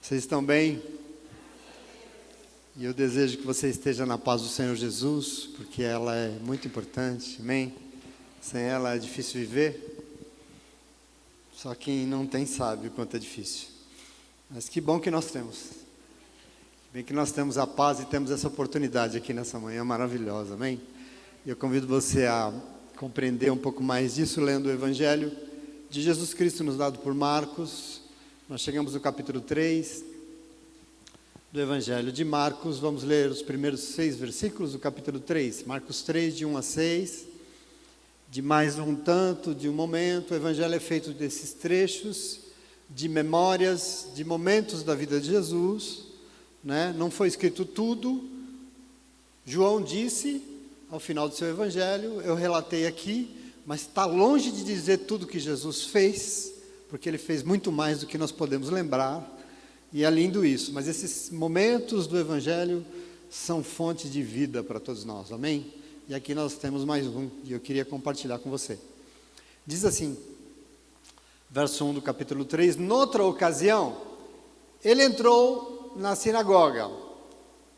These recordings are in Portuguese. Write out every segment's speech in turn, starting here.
Vocês estão bem? E eu desejo que você esteja na paz do Senhor Jesus, porque ela é muito importante, amém? Sem ela é difícil viver. Só quem não tem sabe o quanto é difícil. Mas que bom que nós temos. Bem que nós temos a paz e temos essa oportunidade aqui nessa manhã maravilhosa, amém? E eu convido você a compreender um pouco mais disso lendo o Evangelho de Jesus Cristo nos dado por Marcos. Nós chegamos no capítulo 3 do Evangelho de Marcos. Vamos ler os primeiros 6 versículos do capítulo 3. Marcos 3, de 1 a 6. De mais um tanto, de um momento. O Evangelho é feito desses trechos de memórias, de momentos da vida de Jesus, né? Não foi escrito tudo. João disse, ao final do seu Evangelho, eu relatei aqui, mas está longe de dizer tudo que Jesus fez, porque ele fez muito mais do que nós podemos lembrar, e é lindo isso. Mas esses momentos do Evangelho são fonte de vida para todos nós, amém? E aqui nós temos mais um, e eu queria compartilhar com você. Diz assim, verso 1 do capítulo 3, noutra ocasião, ele entrou na sinagoga,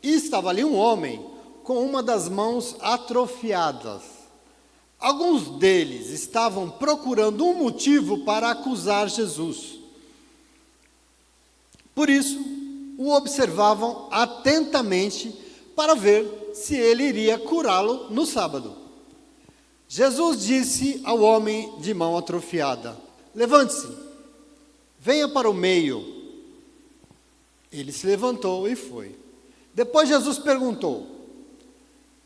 e estava ali um homem com uma das mãos atrofiadas. Alguns deles estavam procurando um motivo para acusar Jesus. Por isso, o observavam atentamente para ver se ele iria curá-lo no sábado. Jesus disse ao homem de mão atrofiada: levante-se, venha para o meio. Ele se levantou e foi. Depois Jesus perguntou: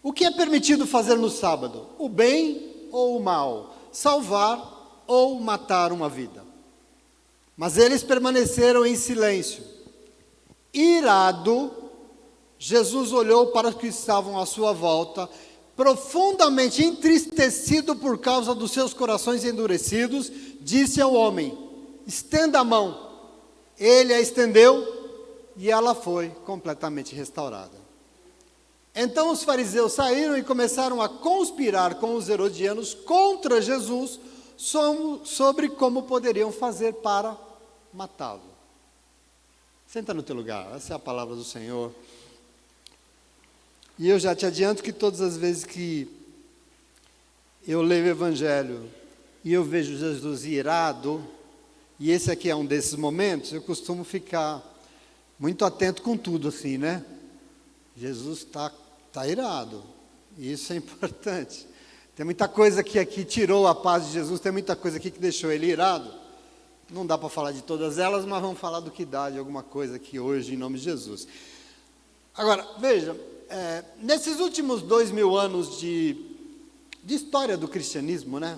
o que é permitido fazer no sábado? O bem ou o mal? Salvar ou matar uma vida? Mas eles permaneceram em silêncio. Irado, Jesus olhou para os que estavam à sua volta, profundamente entristecido por causa dos seus corações endurecidos, disse ao homem: estenda a mão. Ele a estendeu e ela foi completamente restaurada. Então os fariseus saíram e começaram a conspirar com os herodianos contra Jesus sobre como poderiam fazer para matá-lo. Senta no teu lugar, essa é a palavra do Senhor. E eu já te adianto que todas as vezes que eu leio o Evangelho e eu vejo Jesus irado, e esse aqui é um desses momentos, eu costumo ficar muito atento com tudo assim, né? Jesus está irado, e isso é importante. Tem muita coisa que aqui tirou a paz de Jesus, tem muita coisa aqui que deixou ele irado. Não dá para falar de todas elas, mas vamos falar do que dá de alguma coisa aqui hoje, em nome de Jesus. Agora, veja, nesses últimos 2000 anos de história do cristianismo, né?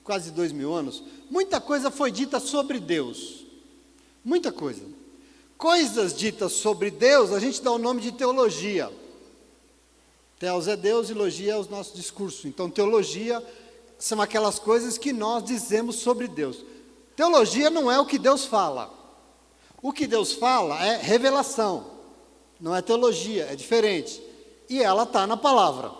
Quase 2000 anos, muita coisa foi dita sobre Deus. Muita coisa. Coisas ditas sobre Deus, a gente dá o nome de teologia. Teos é Deus e logia é o nosso discurso. Então, teologia são aquelas coisas que nós dizemos sobre Deus. Teologia não é o que Deus fala. O que Deus fala é revelação. Não é teologia, é diferente. E ela está na palavra.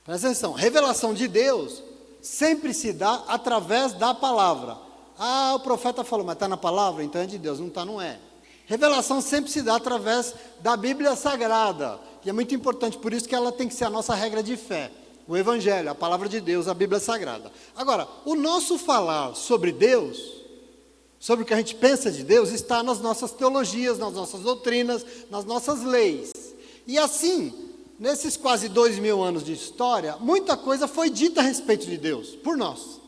Presta atenção, revelação de Deus sempre se dá através da palavra. Ah, o profeta falou, mas está na palavra, então é de Deus. Não está, não é. Revelação sempre se dá através da Bíblia Sagrada. E é muito importante, por isso que ela tem que ser a nossa regra de fé. O Evangelho, a palavra de Deus, a Bíblia Sagrada. Agora, o nosso falar sobre Deus, sobre o que a gente pensa de Deus, está nas nossas teologias, nas nossas doutrinas, nas nossas leis. E assim, nesses quase 2000 anos de história, muita coisa foi dita a respeito de Deus, por nós.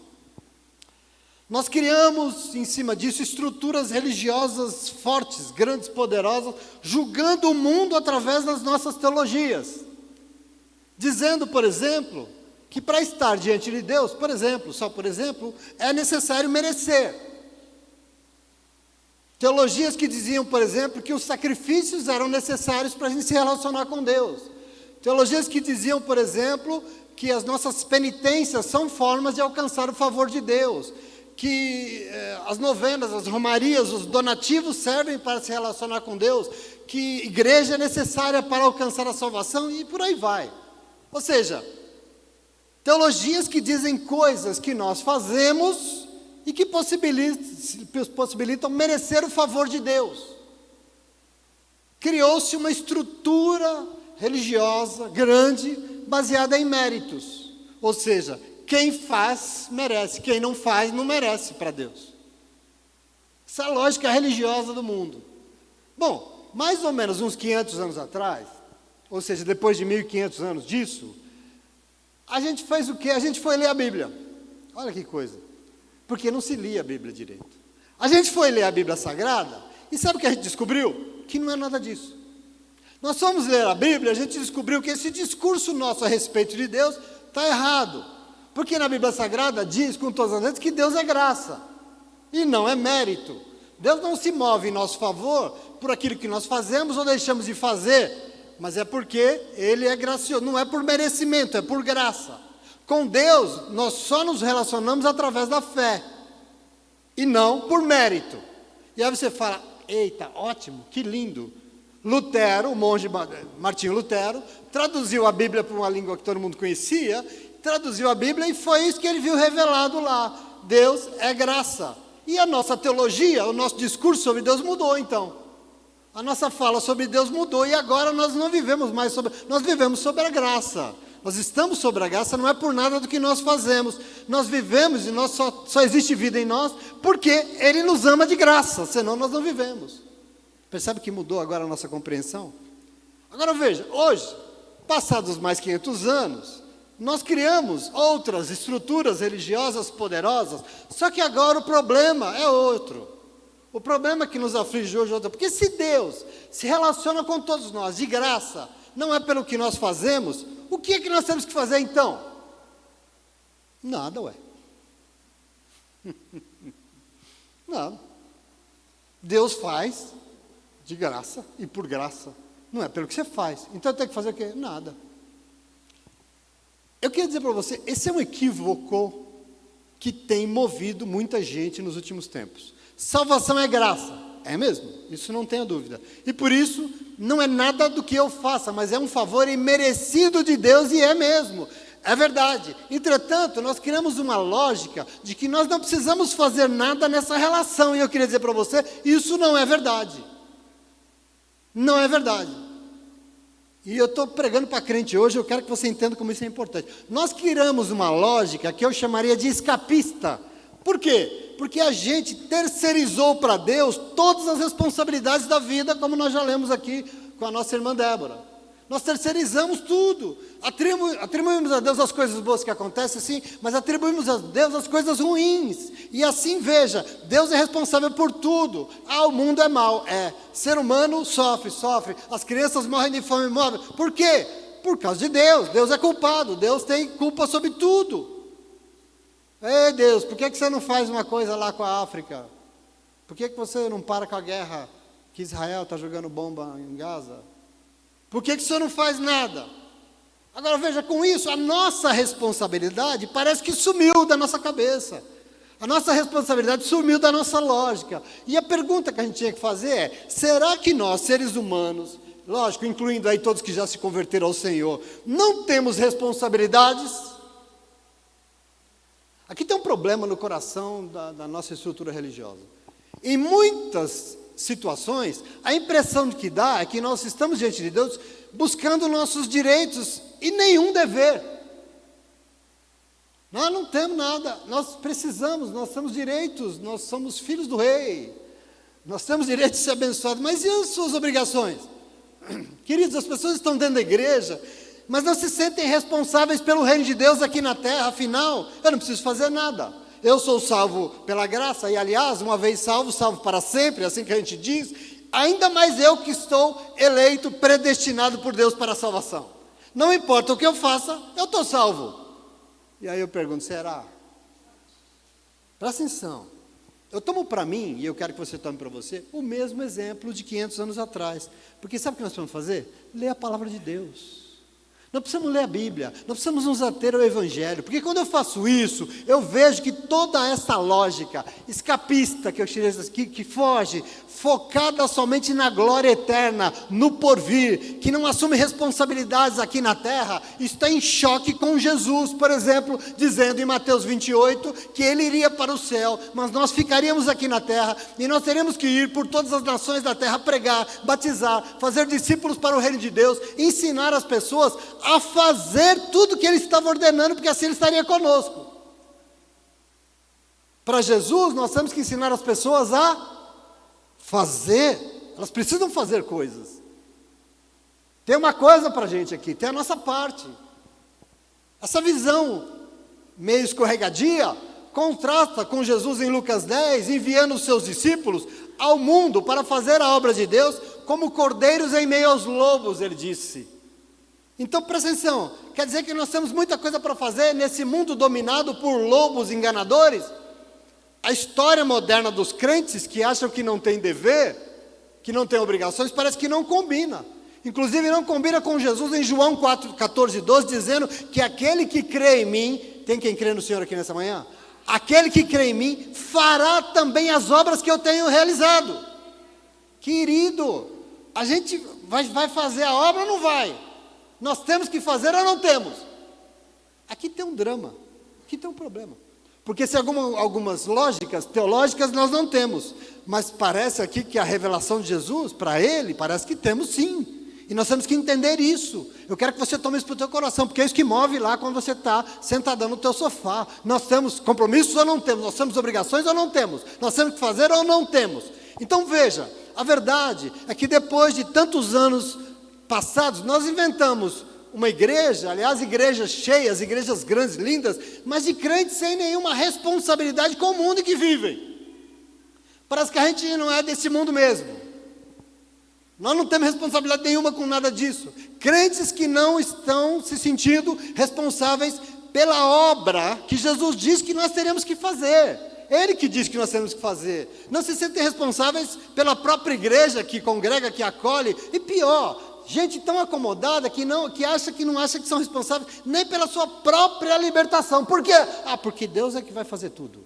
Nós criamos, em cima disso, estruturas religiosas fortes, grandes, poderosas, julgando o mundo através das nossas teologias. Dizendo, por exemplo, que para estar diante de Deus, por exemplo, só por exemplo, é necessário merecer. Teologias que diziam, por exemplo, que os sacrifícios eram necessários para a gente se relacionar com Deus. Teologias que diziam, por exemplo, que as nossas penitências são formas de alcançar o favor de Deus. Que as novenas, as romarias, os donativos servem para se relacionar com Deus, que igreja é necessária para alcançar a salvação e por aí vai. Ou seja, teologias que dizem coisas que nós fazemos e que possibilitam merecer o favor de Deus. criou-se uma estrutura religiosa grande, baseada em méritos. Ou seja, quem faz, merece. Quem não faz, não merece para Deus. Essa é a lógica religiosa do mundo. Bom, mais ou menos uns 500 anos atrás, ou seja, depois de 1500 anos disso, a gente fez o quê? A gente foi ler a Bíblia. Olha que coisa. Porque não se lia a Bíblia direito. A gente foi ler a Bíblia Sagrada, e sabe o que a gente descobriu? Que não é nada disso. Nós fomos ler a Bíblia, a gente descobriu que esse discurso nosso a respeito de Deus está errado. Porque na Bíblia Sagrada diz, com todas as letras, que Deus é graça. E não é mérito. Deus não se move em nosso favor por aquilo que nós fazemos ou deixamos de fazer, mas é porque Ele é gracioso. Não é por merecimento, é por graça. Com Deus, nós só nos relacionamos através da fé, e não por mérito. E aí você fala, eita, ótimo, que lindo. Lutero, o monge Martinho Lutero, traduziu a Bíblia para uma língua que todo mundo conhecia, traduziu a Bíblia e foi isso que ele viu revelado lá. Deus é graça. E a nossa teologia, o nosso discurso sobre Deus mudou então. A nossa fala sobre Deus mudou e agora nós não vivemos mais nós vivemos sobre a graça. Nós estamos sobre a graça, não é por nada do que nós fazemos. Nós vivemos e só existe vida em nós porque Ele nos ama de graça, senão nós não vivemos. Percebe que mudou agora a nossa compreensão? Agora veja, hoje, passados mais 500 anos, nós criamos outras estruturas religiosas poderosas, só que agora o problema é outro. O problema que nos aflige hoje é outro. Porque se Deus se relaciona com todos nós de graça, não é pelo que nós fazemos, o que é que nós temos que fazer então? Nada, ué. Nada. Deus faz de graça e por graça. Não é pelo que você faz. Então tem que fazer o quê? Nada. Eu queria dizer para você, esse é um equívoco que tem movido muita gente nos últimos tempos. Salvação é graça. É mesmo, isso não tenha dúvida. E por isso, não é nada do que eu faça, mas é um favor imerecido de Deus e é mesmo. É verdade. Entretanto, nós criamos uma lógica de que nós não precisamos fazer nada nessa relação. E eu queria dizer para você, isso não é verdade. Não é verdade. E eu estou pregando para crente hoje, eu quero que você entenda como isso é importante. Nós criamos uma lógica que eu chamaria de escapista. Por quê? Porque a gente terceirizou para Deus todas as responsabilidades da vida, como nós já lemos aqui com a nossa irmã Débora. Nós terceirizamos tudo. Atribuímos a Deus as coisas boas que acontecem, sim, mas atribuímos a Deus as coisas ruins. E assim, veja, Deus é responsável por tudo. O mundo é mau. Ser humano sofre. As crianças morrem de fome, morrem. Por quê? Por causa de Deus. Deus é culpado. Deus tem culpa sobre tudo. Ei, Deus, por que você não faz uma coisa lá com a África? Por que você não para com a guerra que Israel está jogando bomba em Gaza? Por que o senhor não faz nada? Agora veja, com isso, a nossa responsabilidade parece que sumiu da nossa cabeça. A nossa responsabilidade sumiu da nossa lógica. E a pergunta que a gente tinha que fazer é, será que nós, seres humanos, lógico, incluindo aí todos que já se converteram ao Senhor, não temos responsabilidades? Aqui tem um problema no coração da nossa estrutura religiosa. Em muitas situações, a impressão que dá é que nós estamos diante de Deus buscando nossos direitos e nenhum dever. Nós não temos nada, nós precisamos, nós temos direitos, nós somos filhos do rei, nós temos direito de ser abençoados, mas e as suas obrigações? Queridos, as pessoas estão dentro da igreja, mas não se sentem responsáveis pelo reino de Deus aqui na terra. Afinal, eu não preciso fazer nada. Eu sou salvo pela graça, e aliás, uma vez salvo, salvo para sempre, assim que a gente diz. Ainda mais eu que estou eleito, predestinado por Deus para a salvação. Não importa o que eu faça, eu estou salvo. E aí eu pergunto, será? Presta atenção. Eu tomo para mim, e eu quero que você tome para você, o mesmo exemplo de 500 anos atrás. Porque sabe o que nós vamos fazer? Ler a palavra de Deus. Nós precisamos ler a Bíblia, nós precisamos nos ater ao Evangelho, porque quando eu faço isso, eu vejo que toda essa lógica escapista que foge, focada somente na glória eterna, no porvir, que não assume responsabilidades aqui na terra, está em choque com Jesus, por exemplo, dizendo em Mateus 28, que ele iria para o céu, mas nós ficaríamos aqui na terra, e nós teríamos que ir por todas as nações da terra, pregar, batizar, fazer discípulos para o reino de Deus, ensinar as pessoas a fazer tudo o que ele estava ordenando, porque assim ele estaria conosco. Para Jesus, nós temos que ensinar as pessoas a fazer, elas precisam fazer coisas. Tem uma coisa para a gente aqui, tem a nossa parte. Essa visão meio escorregadia contrasta com Jesus em Lucas 10, enviando os seus discípulos ao mundo para fazer a obra de Deus, como cordeiros em meio aos lobos, ele disse. Então presta atenção, quer dizer que nós temos muita coisa para fazer nesse mundo dominado por lobos enganadores? A história moderna dos crentes que acham que não tem dever, que não tem obrigações, parece que não combina. Inclusive não combina com Jesus em João 4, 14 e 12, dizendo que aquele que crê em mim, tem quem crê no Senhor aqui nessa manhã? Aquele que crê em mim fará também as obras que eu tenho realizado. Querido, a gente vai fazer a obra ou não vai? Nós temos que fazer ou não temos? Aqui tem um drama, aqui tem um problema. Porque se algumas lógicas teológicas nós não temos, mas parece aqui que a revelação de Jesus, para ele, parece que temos sim. E nós temos que entender isso. Eu quero que você tome isso para o teu coração, porque é isso que move lá quando você está sentadão no teu sofá. Nós temos compromissos ou não temos? Nós temos obrigações ou não temos? Nós temos que fazer ou não temos? Então veja, a verdade é que depois de tantos anos passados, nós inventamos uma igreja, aliás, igrejas cheias, igrejas grandes, lindas, mas de crentes sem nenhuma responsabilidade com o mundo em que vivem. Parece que a gente não é desse mundo mesmo. Nós não temos responsabilidade nenhuma com nada disso. Crentes que não estão se sentindo responsáveis pela obra que Jesus diz que nós teremos que fazer. Ele que diz que nós temos que fazer. Não se sentem responsáveis pela própria igreja que congrega, que acolhe, e pior, gente tão acomodada que não acha que são responsáveis nem pela sua própria libertação. Por quê? Porque Deus é que vai fazer tudo.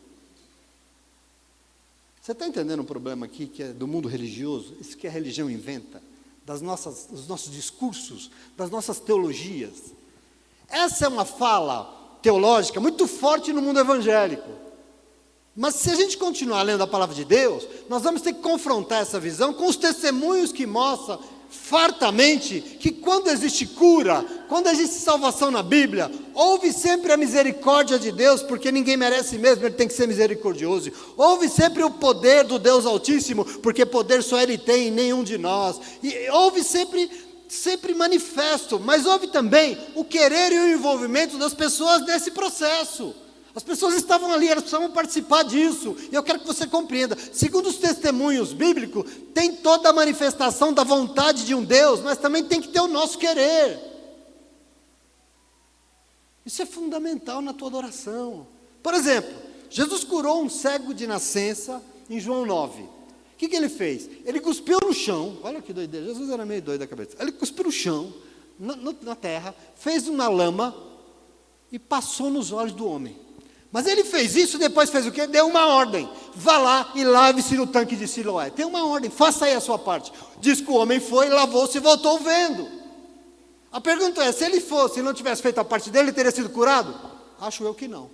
Você está entendendo um problema aqui que é do mundo religioso? Isso que a religião inventa, dos nossos discursos, das nossas teologias. Essa é uma fala teológica muito forte no mundo evangélico. Mas se a gente continuar lendo a palavra de Deus, nós vamos ter que confrontar essa visão com os testemunhos que mostram fartamente que quando existe cura, quando existe salvação na Bíblia, houve sempre a misericórdia de Deus, porque ninguém merece mesmo, ele tem que ser misericordioso. Houve sempre o poder do Deus Altíssimo, porque poder só ele tem e nenhum de nós. E houve sempre manifesto, mas houve também o querer e o envolvimento das pessoas nesse processo. As pessoas estavam ali, elas precisavam participar disso. E eu quero que você compreenda. Segundo os testemunhos bíblicos, tem toda a manifestação da vontade de um Deus, mas também tem que ter o nosso querer. Isso é fundamental na tua adoração. Por exemplo, Jesus curou um cego de nascença em João 9. O que ele fez? Ele cuspiu no chão. Olha que doideira, Jesus era meio doido da cabeça. Ele cuspiu no chão, na terra, fez uma lama e passou nos olhos do homem. Mas ele fez isso e depois fez o quê? Deu uma ordem. Vá lá e lave-se no tanque de Siloé. Tem uma ordem, faça aí a sua parte. Diz que o homem foi, lavou-se e voltou vendo. A pergunta é, se ele fosse e não tivesse feito a parte dele, ele teria sido curado? Acho eu que não.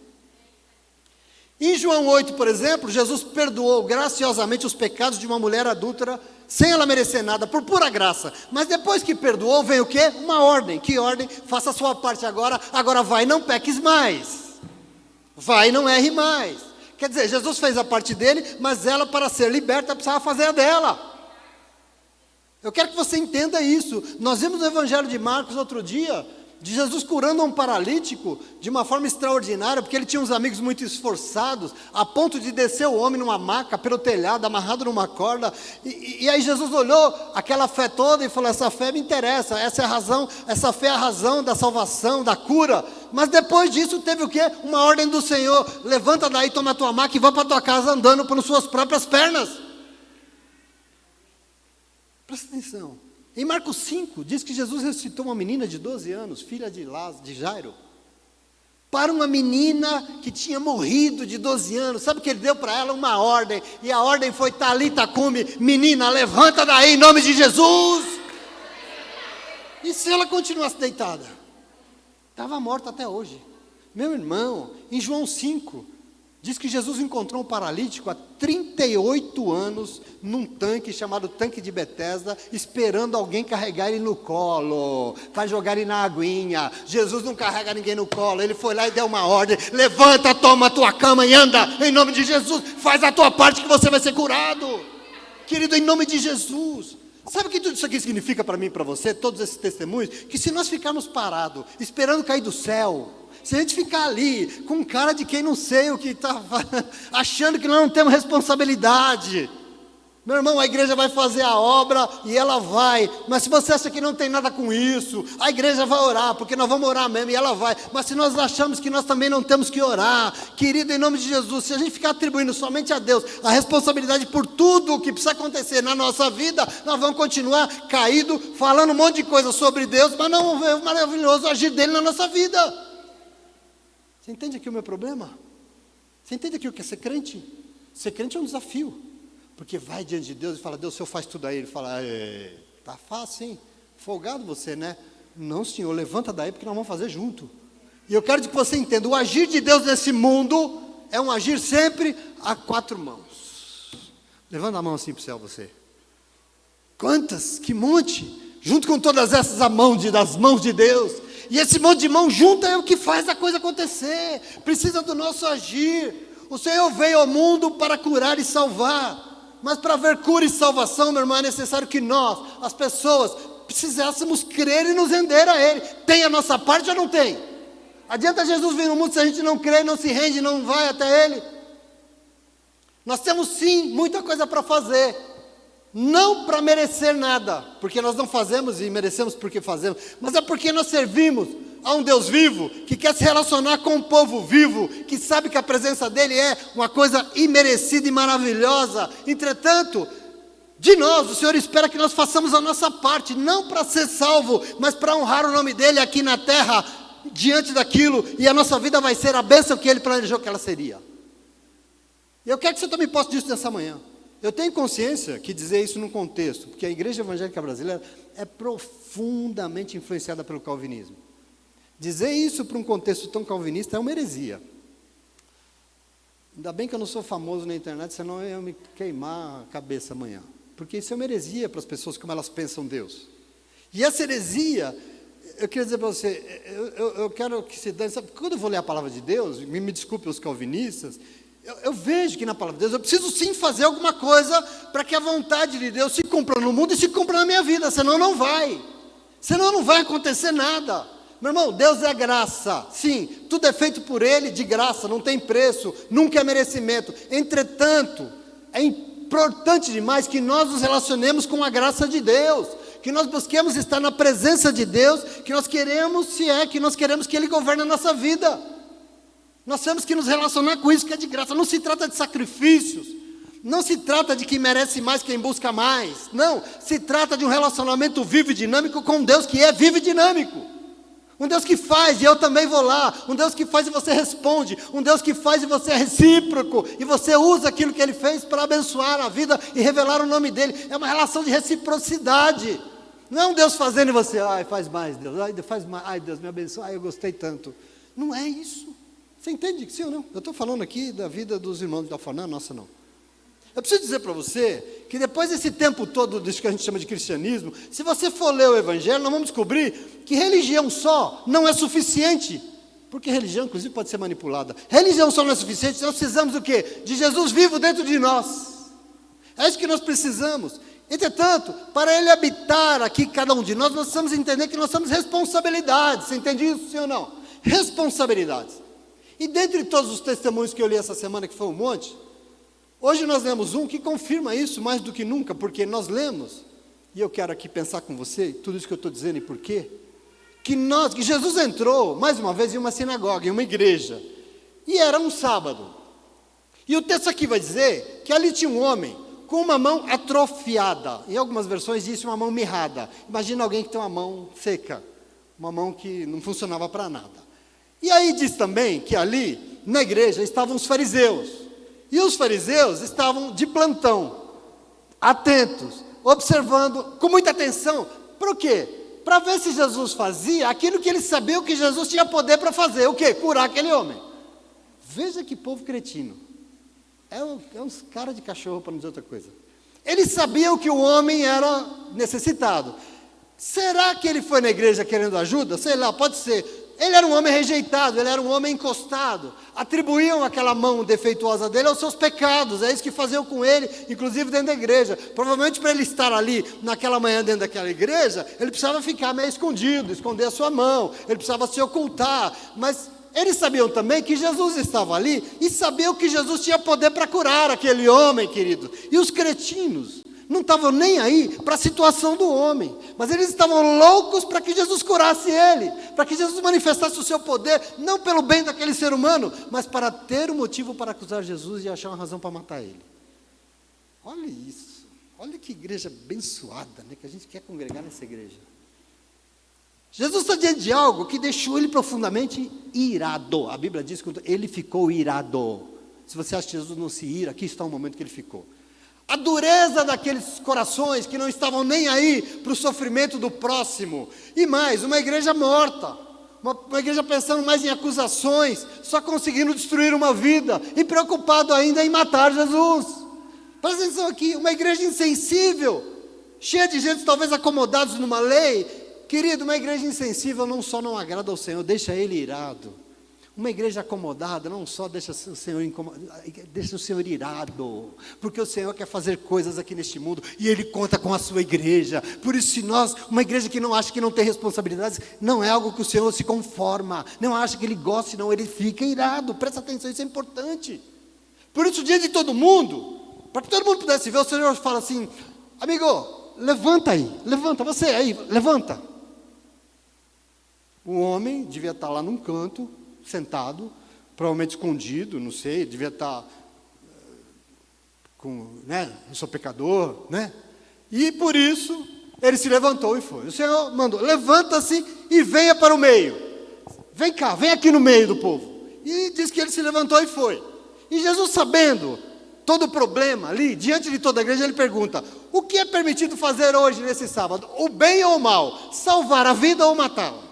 Em João 8, por exemplo, Jesus perdoou graciosamente os pecados de uma mulher adúltera, sem ela merecer nada, por pura graça. Mas depois que perdoou, vem o quê? Uma ordem. Que ordem? Faça a sua parte agora vai, não peques mais. Vai, não erre mais. Quer dizer, Jesus fez a parte dele, mas ela, para ser liberta, precisava fazer a dela. Eu quero que você entenda isso. Nós vimos no Evangelho de Marcos outro dia, de Jesus curando um paralítico de uma forma extraordinária, porque ele tinha uns amigos muito esforçados, a ponto de descer o homem numa maca, pelo telhado, amarrado numa corda, e aí Jesus olhou aquela fé toda e falou, essa fé me interessa, essa é a razão, essa fé é a razão da salvação, da cura. Mas depois disso teve o quê? Uma ordem do Senhor, levanta daí, toma a tua maca e vá para a tua casa andando pelas suas próprias pernas. Presta atenção. Em Marcos 5, diz que Jesus ressuscitou uma menina de 12 anos, filha de Jairo, para uma menina que tinha morrido de 12 anos. Sabe o que ele deu para ela? Uma ordem, e a ordem foi: Talita cumi, menina, levanta daí em nome de Jesus. E se ela continuasse deitada? Estava morta até hoje. Meu irmão, em João 5, diz que Jesus encontrou um paralítico há 38 anos num tanque chamado tanque de Betesda, esperando alguém carregar ele no colo, para jogar ele na aguinha. Jesus não carrega ninguém no colo, ele foi lá e deu uma ordem: levanta, toma a tua cama e anda, em nome de Jesus, faz a tua parte que você vai ser curado. Querido, em nome de Jesus. Sabe o que tudo isso aqui significa para mim e para você, todos esses testemunhos? Que se nós ficarmos parados, esperando cair do céu, se a gente ficar ali, com cara de quem não sei o que está, achando que nós não temos responsabilidade, meu irmão, a igreja vai fazer a obra e ela vai, mas se você acha que não tem nada com isso, a igreja vai orar, porque nós vamos orar mesmo e ela vai. Mas se nós achamos que nós também não temos que orar, querido, em nome de Jesus, se a gente ficar atribuindo somente a Deus a responsabilidade por tudo o que precisa acontecer na nossa vida, nós vamos continuar caído, falando um monte de coisa sobre Deus, mas não é maravilhoso agir dele na nossa vida. Você entende aqui o meu problema? Você entende aqui o que é ser crente? Ser crente é um desafio, porque vai diante de Deus e fala: Deus, o Senhor faz tudo aí. Ele fala: tá fácil, hein? Folgado você, né? Não, Senhor, levanta daí, porque nós vamos fazer junto. E eu quero que você entenda, o agir de Deus nesse mundo é um agir sempre a quatro mãos. Levanta a mão assim para o céu, você. Quantas? Que monte! Junto com todas essas, das mãos de Deus. E esse monte de mão junta é o que faz a coisa acontecer. Precisa do nosso agir. O Senhor veio ao mundo para curar e salvar. Mas para haver cura e salvação, meu irmão, é necessário que nós, as pessoas, precisássemos crer e nos render a Ele. Tem a nossa parte ou não tem? Adianta Jesus vir no mundo se a gente não crê, não se rende, não vai até Ele? Nós temos sim muita coisa para fazer. Não para merecer nada, porque nós não fazemos e merecemos porque fazemos, mas é porque nós servimos a um Deus vivo, que quer se relacionar com um povo vivo, que sabe que a presença dEle é uma coisa imerecida e maravilhosa. Entretanto, de nós, o Senhor espera que nós façamos a nossa parte, não para ser salvo, mas para honrar o nome dEle aqui na terra, diante daquilo, e a nossa vida vai ser a bênção que Ele planejou que ela seria. E eu quero que você tome posse disso nessa manhã. Eu tenho consciência que dizer isso num contexto, porque a igreja evangélica brasileira é profundamente influenciada pelo calvinismo. Dizer isso para um contexto tão calvinista é uma heresia. Ainda bem que eu não sou famoso na internet, senão eu ia me queimar a cabeça amanhã. Porque isso é uma heresia para as pessoas, como elas pensam Deus. E essa heresia, eu queria dizer para você, eu quero que se dane, sabe, quando eu vou ler a palavra de Deus, me desculpe os calvinistas, eu vejo que na palavra de Deus eu preciso sim fazer alguma coisa para que a vontade de Deus se cumpra no mundo e se cumpra na minha vida, senão não vai. Senão não vai acontecer nada. Meu irmão, Deus é graça, sim, tudo é feito por Ele de graça, não tem preço, nunca é merecimento. Entretanto, é importante demais que nós nos relacionemos com a graça de Deus, que nós busquemos estar na presença de Deus, que nós queremos, que nós queremos que Ele governe a nossa vida. Nós temos que nos relacionar com isso que é de graça. Não se trata de sacrifícios, não se trata de quem merece mais, quem busca mais. Não, se trata de um relacionamento vivo e dinâmico com um Deus que é vivo e dinâmico. Um Deus que faz e eu também vou lá. Um Deus que faz e você responde. Um Deus que faz e você é recíproco. E você usa aquilo que Ele fez para abençoar a vida e revelar o nome dEle. É uma relação de reciprocidade. Não é um Deus fazendo e você, faz mais Deus, faz mais, Deus me abençoe, eu gostei tanto. Não é isso. Você entende? Sim ou não? Eu estou falando aqui da vida dos irmãos de Alfarná, nossa não. Eu preciso dizer para você que depois desse tempo todo disso que a gente chama de cristianismo, se você for ler o Evangelho, nós vamos descobrir que religião só não é suficiente. Porque religião, inclusive, pode ser manipulada. Religião só não é suficiente, nós precisamos do quê? De Jesus vivo dentro de nós. É isso que nós precisamos. Entretanto, para Ele habitar aqui cada um de nós precisamos entender que nós temos responsabilidades. Você entende isso, sim ou não? Responsabilidades. E dentre todos os testemunhos que eu li essa semana, que foi um monte, hoje nós lemos um que confirma isso mais do que nunca, porque nós lemos, e eu quero aqui pensar com você, tudo isso que eu estou dizendo e por quê, que Jesus entrou, mais uma vez, em uma sinagoga, em uma igreja, e era um sábado, e o texto aqui vai dizer que ali tinha um homem, com uma mão atrofiada. Em algumas versões diz uma mão mirrada. Imagina alguém que tem uma mão seca, uma mão que não funcionava para nada. E aí diz também que ali, na igreja, estavam os fariseus. E os fariseus estavam de plantão, atentos, observando com muita atenção. Por quê? Para ver se Jesus fazia aquilo que eles sabiam que Jesus tinha poder para fazer. O quê? Curar aquele homem. Veja que povo cretino. É uns cara de cachorro, para não dizer outra coisa. Eles sabiam que o homem era necessitado. Será que ele foi na igreja querendo ajuda? Sei lá, pode ser. Ele era um homem rejeitado, ele era um homem encostado. Atribuíam aquela mão defeituosa dele aos seus pecados. É isso que faziam com ele, inclusive dentro da igreja. Provavelmente para ele estar ali, naquela manhã dentro daquela igreja, ele precisava ficar meio escondido, esconder a sua mão. Ele precisava se ocultar. Mas eles sabiam também que Jesus estava ali e sabiam que Jesus tinha poder para curar aquele homem, querido. E os cretinos não estavam nem aí para a situação do homem, mas eles estavam loucos para que Jesus curasse ele, para que Jesus manifestasse o seu poder, não pelo bem daquele ser humano, mas para ter um motivo para acusar Jesus e achar uma razão para matar ele. Olha isso, olha que igreja abençoada, né, que a gente quer congregar nessa igreja. Jesus está diante de algo que deixou ele profundamente irado. A Bíblia diz que ele ficou irado. Se você acha que Jesus não se ira, aqui está o momento que ele ficou. A dureza daqueles corações que não estavam nem aí para o sofrimento do próximo. E mais, uma igreja morta. Uma igreja pensando mais em acusações, só conseguindo destruir uma vida. E preocupado ainda em matar Jesus. Presta atenção aqui, uma igreja insensível. Cheia de gente talvez acomodados numa lei. Querido, uma igreja insensível não só não agrada ao Senhor, deixa ele irado. Uma igreja acomodada não só deixa o Senhor deixa o Senhor irado, porque o Senhor quer fazer coisas aqui neste mundo e Ele conta com a sua igreja. Por isso, se nós, uma igreja que não acha que não tem responsabilidades, não é algo que o Senhor se conforma, não acha que Ele gosta, senão Ele fica irado. Presta atenção, isso é importante. Por isso, diante de todo mundo, para que todo mundo pudesse ver, o Senhor fala assim: amigo, levanta aí, levanta, você aí, levanta. O homem devia estar lá num canto, sentado, provavelmente escondido, não sei, devia estar eu sou pecador, né? E por isso, ele se levantou e foi. O Senhor mandou, levanta-se e venha para o meio. Vem cá, vem aqui no meio do povo. E diz que ele se levantou e foi. E Jesus, sabendo todo o problema ali, diante de toda a igreja, ele pergunta: o que é permitido fazer hoje, nesse sábado? O bem ou o mal? Salvar a vida ou matá-la?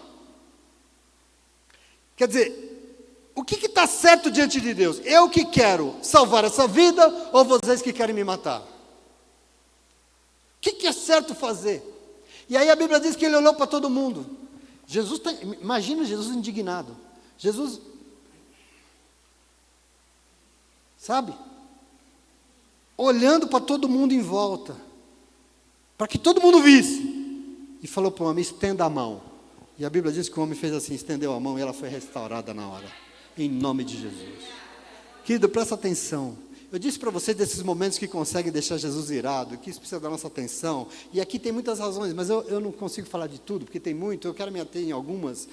Quer dizer, o que está certo diante de Deus? Eu que quero salvar essa vida ou vocês que querem me matar? O que é certo fazer? E aí a Bíblia diz que ele olhou para todo mundo. Imagina Jesus indignado. Jesus, sabe? Olhando para todo mundo em volta, para que todo mundo visse. E falou para o homem: estenda a mão. E a Bíblia diz que o homem fez assim, estendeu a mão e ela foi restaurada na hora. Em nome de Jesus. Querido, presta atenção. Eu disse para você desses momentos que conseguem deixar Jesus irado, que isso precisa da nossa atenção. E aqui tem muitas razões, mas eu não consigo falar de tudo, porque tem muito. Eu quero me ater em algumas.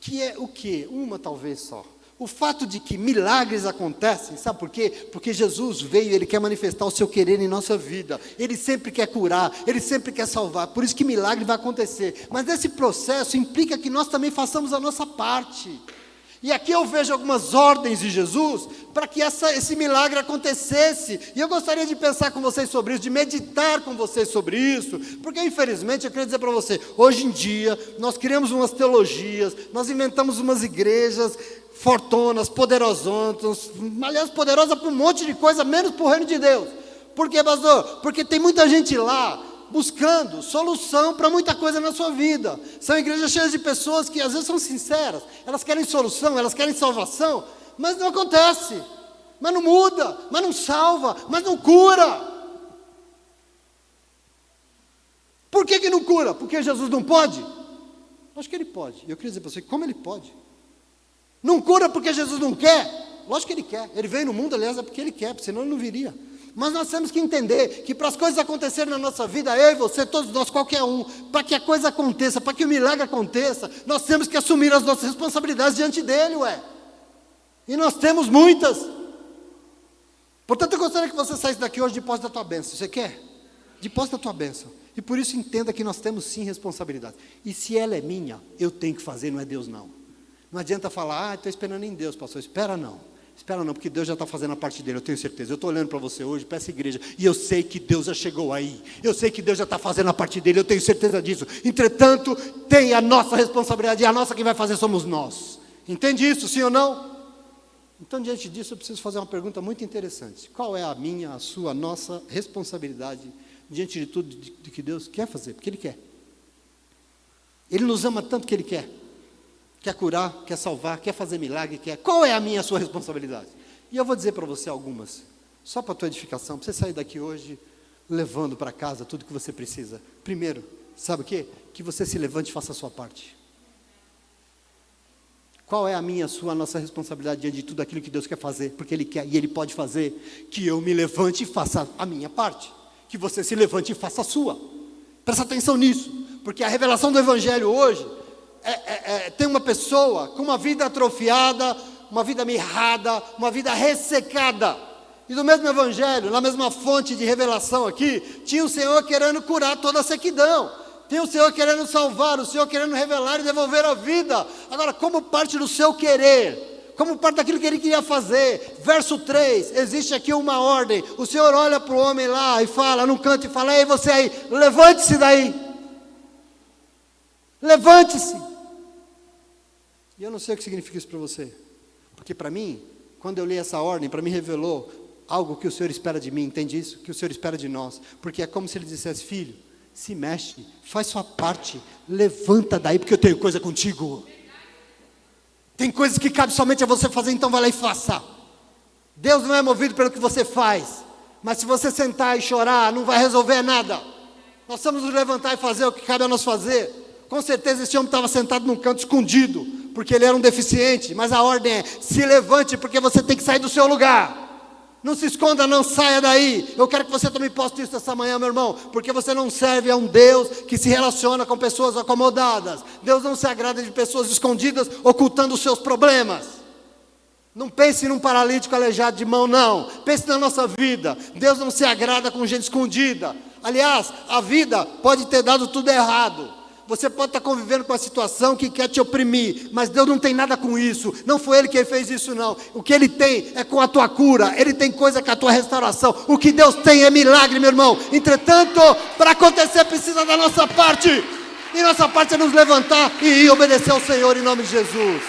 Que é o quê? Uma talvez só. O fato de que milagres acontecem, sabe por quê? Porque Jesus veio e Ele quer manifestar o seu querer em nossa vida. Ele sempre quer curar, Ele sempre quer salvar. Por isso que milagre vai acontecer. Mas esse processo implica que nós também façamos a nossa parte. E aqui eu vejo algumas ordens de Jesus para que esse milagre acontecesse. E eu gostaria de pensar com vocês sobre isso, de meditar com vocês sobre isso. Porque infelizmente eu queria dizer para você, hoje em dia nós criamos umas teologias, nós inventamos umas igrejas fortonas, poderosonas, aliás, poderosa para um monte de coisa, menos para o reino de Deus. Por quê, pastor? Porque tem muita gente lá buscando solução para muita coisa na sua vida. São igrejas cheias de pessoas que às vezes são sinceras, elas querem solução, elas querem salvação, mas não acontece, mas não muda, mas não salva, mas não cura. Por que não cura? Porque Jesus não pode? Acho que Ele pode. E eu queria dizer para você, como Ele pode? Não cura porque Jesus não quer? Lógico que Ele quer. Ele veio no mundo, aliás, é porque Ele quer, senão Ele não viria. Mas nós temos que entender que para as coisas acontecerem na nossa vida, eu e você, todos nós, qualquer um, para que a coisa aconteça, para que o milagre aconteça, nós temos que assumir as nossas responsabilidades diante dele, E nós temos muitas. Portanto, eu gostaria que você saísse daqui hoje de posse da tua bênção. Você quer? De posse da tua bênção. E por isso entenda que nós temos sim responsabilidade. E se ela é minha, eu tenho que fazer, não é Deus não. Não adianta falar, estou esperando em Deus, pastor. Espera não, porque Deus já está fazendo a parte dele, eu tenho certeza. Eu estou olhando para você hoje, para essa igreja, e eu sei que Deus já chegou aí. Eu sei que Deus já está fazendo a parte dele, eu tenho certeza disso. Entretanto, tem a nossa responsabilidade, e a nossa que vai fazer somos nós. Entende isso, sim ou não? Então, diante disso, eu preciso fazer uma pergunta muito interessante. Qual é a minha, a sua, a nossa responsabilidade diante de tudo de que Deus quer fazer? Porque Ele quer. Ele nos ama tanto que Ele quer. Quer curar, quer salvar, quer fazer milagre, quer. Qual é a minha, a sua responsabilidade? E eu vou dizer para você algumas, só para a tua edificação, para você sair daqui hoje levando para casa tudo que você precisa. Primeiro, sabe o quê? Que você se levante e faça a sua parte. Qual é a minha, a sua, a nossa responsabilidade diante de tudo aquilo que Deus quer fazer? Porque Ele quer e Ele pode fazer. Que eu me levante e faça a minha parte. Que você se levante e faça a sua. Presta atenção nisso. Porque a revelação do Evangelho hoje tem uma pessoa com uma vida atrofiada, uma vida mirrada, uma vida ressecada. E no mesmo Evangelho, na mesma fonte de revelação aqui, tinha o Senhor querendo curar toda a sequidão. Tem o Senhor querendo salvar, o Senhor querendo revelar e devolver a vida. Agora, como parte do seu querer, como parte daquilo que Ele queria fazer. Verso 3, existe aqui uma ordem. O Senhor olha para o homem lá e fala, num canto, e fala, ei você aí, levante-se daí. Levante-se. E eu não sei o que significa isso para você. Porque para mim, quando eu li essa ordem, para mim revelou algo que o Senhor espera de mim, entende isso? Que o Senhor espera de nós. Porque é como se Ele dissesse, filho, se mexe, faz sua parte, levanta daí, porque eu tenho coisa contigo. Tem coisas que cabe somente a você fazer, então vai lá e faça. Deus não é movido pelo que você faz, mas se você sentar e chorar, não vai resolver nada. Nós vamos nos levantar e fazer o que cabe a nós fazer. Com certeza esse homem estava sentado num canto escondido, porque ele era um deficiente, mas a ordem é, se levante, porque você tem que sair do seu lugar. Não se esconda, não saia daí. Eu quero que você tome posse disso essa manhã, meu irmão, porque você não serve a um Deus que se relaciona com pessoas acomodadas. Deus não se agrada de pessoas escondidas, ocultando os seus problemas. Não pense num paralítico aleijado de mão, não. Pense na nossa vida. Deus não se agrada com gente escondida. Aliás, a vida pode ter dado tudo errado. Você pode estar convivendo com a situação que quer te oprimir, mas Deus não tem nada com isso. Não foi Ele quem fez isso, não. O que Ele tem é com a tua cura. Ele tem coisa com a tua restauração. O que Deus tem é milagre, meu irmão. Entretanto, para acontecer precisa da nossa parte. E nossa parte é nos levantar e ir obedecer ao Senhor em nome de Jesus.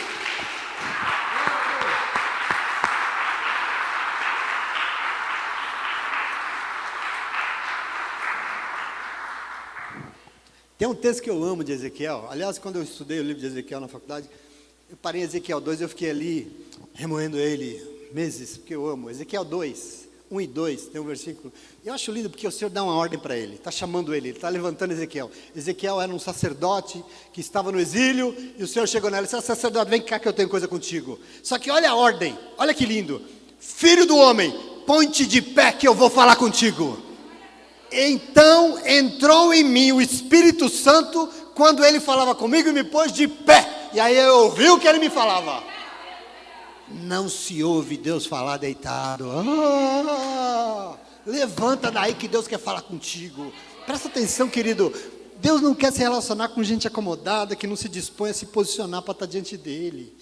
Tem um texto que eu amo de Ezequiel. Aliás, quando eu estudei o livro de Ezequiel na faculdade, eu parei em Ezequiel 2 e eu fiquei ali remoendo ele meses, porque eu amo. Ezequiel 2, 1 e 2, tem um versículo. Eu acho lindo porque o Senhor dá uma ordem para ele, está chamando ele está levantando Ezequiel. Ezequiel era um sacerdote que estava no exílio, e o Senhor chegou nele e disse, sacerdote, vem cá que eu tenho coisa contigo. Só que olha a ordem, olha que lindo. Filho do homem, põe-te de pé que eu vou falar contigo. Então entrou em mim o Espírito Santo quando ele falava comigo e me pôs de pé. E aí eu ouvi o que ele me falava. Não se ouve Deus falar deitado. Levanta daí que Deus quer falar contigo. Presta atenção, querido. Deus não quer se relacionar com gente acomodada, que não se dispõe a se posicionar para estar diante dele.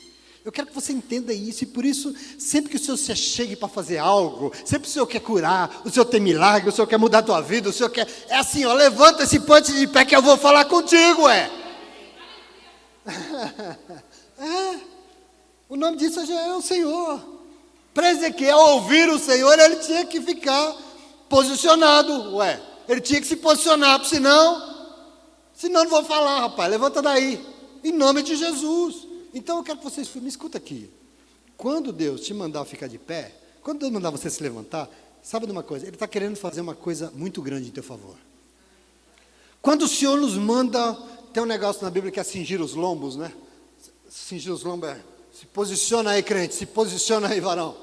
Eu quero que você entenda isso, e por isso, sempre que o Senhor se chegue para fazer algo, sempre que o Senhor quer curar, o Senhor tem milagre, o Senhor quer mudar a tua vida, o Senhor quer... É assim, ó, levanta esse ponte de pé que eu vou falar contigo, O nome disso é o Senhor. Para Ezequiel ouvir o Senhor, ele tinha que ficar posicionado, Ele tinha que se posicionar, senão não vou falar, rapaz, levanta daí, em nome de Jesus. Então eu quero que vocês me escutem aqui. Quando Deus te mandar ficar de pé, quando Deus mandar você se levantar, sabe de uma coisa? Ele está querendo fazer uma coisa muito grande em teu favor. Quando o Senhor nos manda, tem um negócio na Bíblia que é cingir os lombos, né? Cingir os lombos se posiciona aí, crente, se posiciona aí, varão.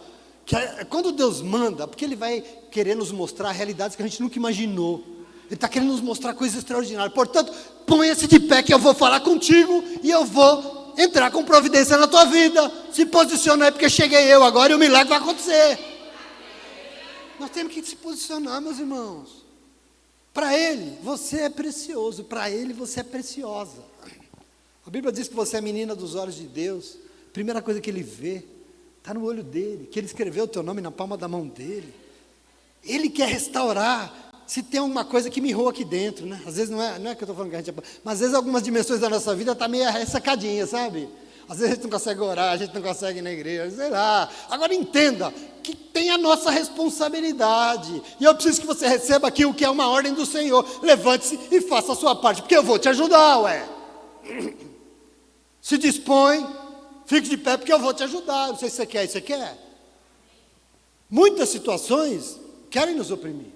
Quando Deus manda, porque Ele vai querer nos mostrar realidades que a gente nunca imaginou. Ele está querendo nos mostrar coisas extraordinárias. Portanto, ponha-se de pé que eu vou falar contigo e eu vou entrar com providência na tua vida. Se posiciona aí porque cheguei eu agora e o milagre vai acontecer. Nós temos que se posicionar, meus irmãos. Para Ele, você é precioso. Para Ele, você é preciosa. A Bíblia diz que você é menina dos olhos de Deus. A primeira coisa que Ele vê está no olho dEle. Que Ele escreveu o teu nome na palma da mão dEle. Ele quer restaurar. Se tem alguma coisa que mirrou aqui dentro, né? Às vezes não é que eu estou falando que a gente mas às vezes algumas dimensões da nossa vida estão meio ressacadinha, sabe? Às vezes a gente não consegue orar, a gente não consegue ir na igreja, sei lá. Agora entenda que tem a nossa responsabilidade. E eu preciso que você receba aqui o que é uma ordem do Senhor. Levante-se e faça a sua parte, porque eu vou te ajudar, ué. Se dispõe, fique de pé, porque eu vou te ajudar. Não sei se você quer, você quer? Muitas situações querem nos oprimir.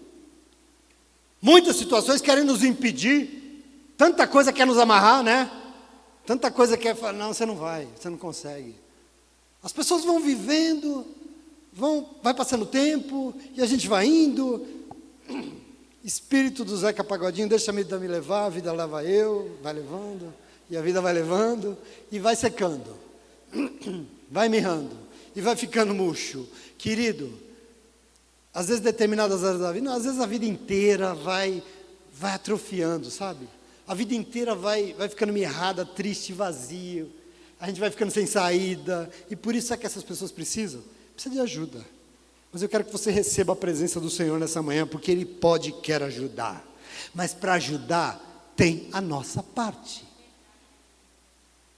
Muitas situações querem nos impedir. Tanta coisa quer nos amarrar, né? Tanta coisa quer falar, não, você não vai, você não consegue. As pessoas vão vivendo, vai passando o tempo, e a gente vai indo. Espírito do Zeca Pagodinho, deixa a vida me levar, a vida leva eu, vai levando, e a vida vai levando, e vai secando, vai mirrando, e vai ficando murcho. Querido, às vezes determinadas áreas da vida, não, às vezes a vida inteira vai atrofiando, sabe? A vida inteira vai ficando mirrada, triste, vazio. A gente vai ficando sem saída. E por isso é que essas pessoas precisam de ajuda. Mas eu quero que você receba a presença do Senhor nessa manhã, porque Ele pode e quer ajudar. Mas para ajudar, tem a nossa parte.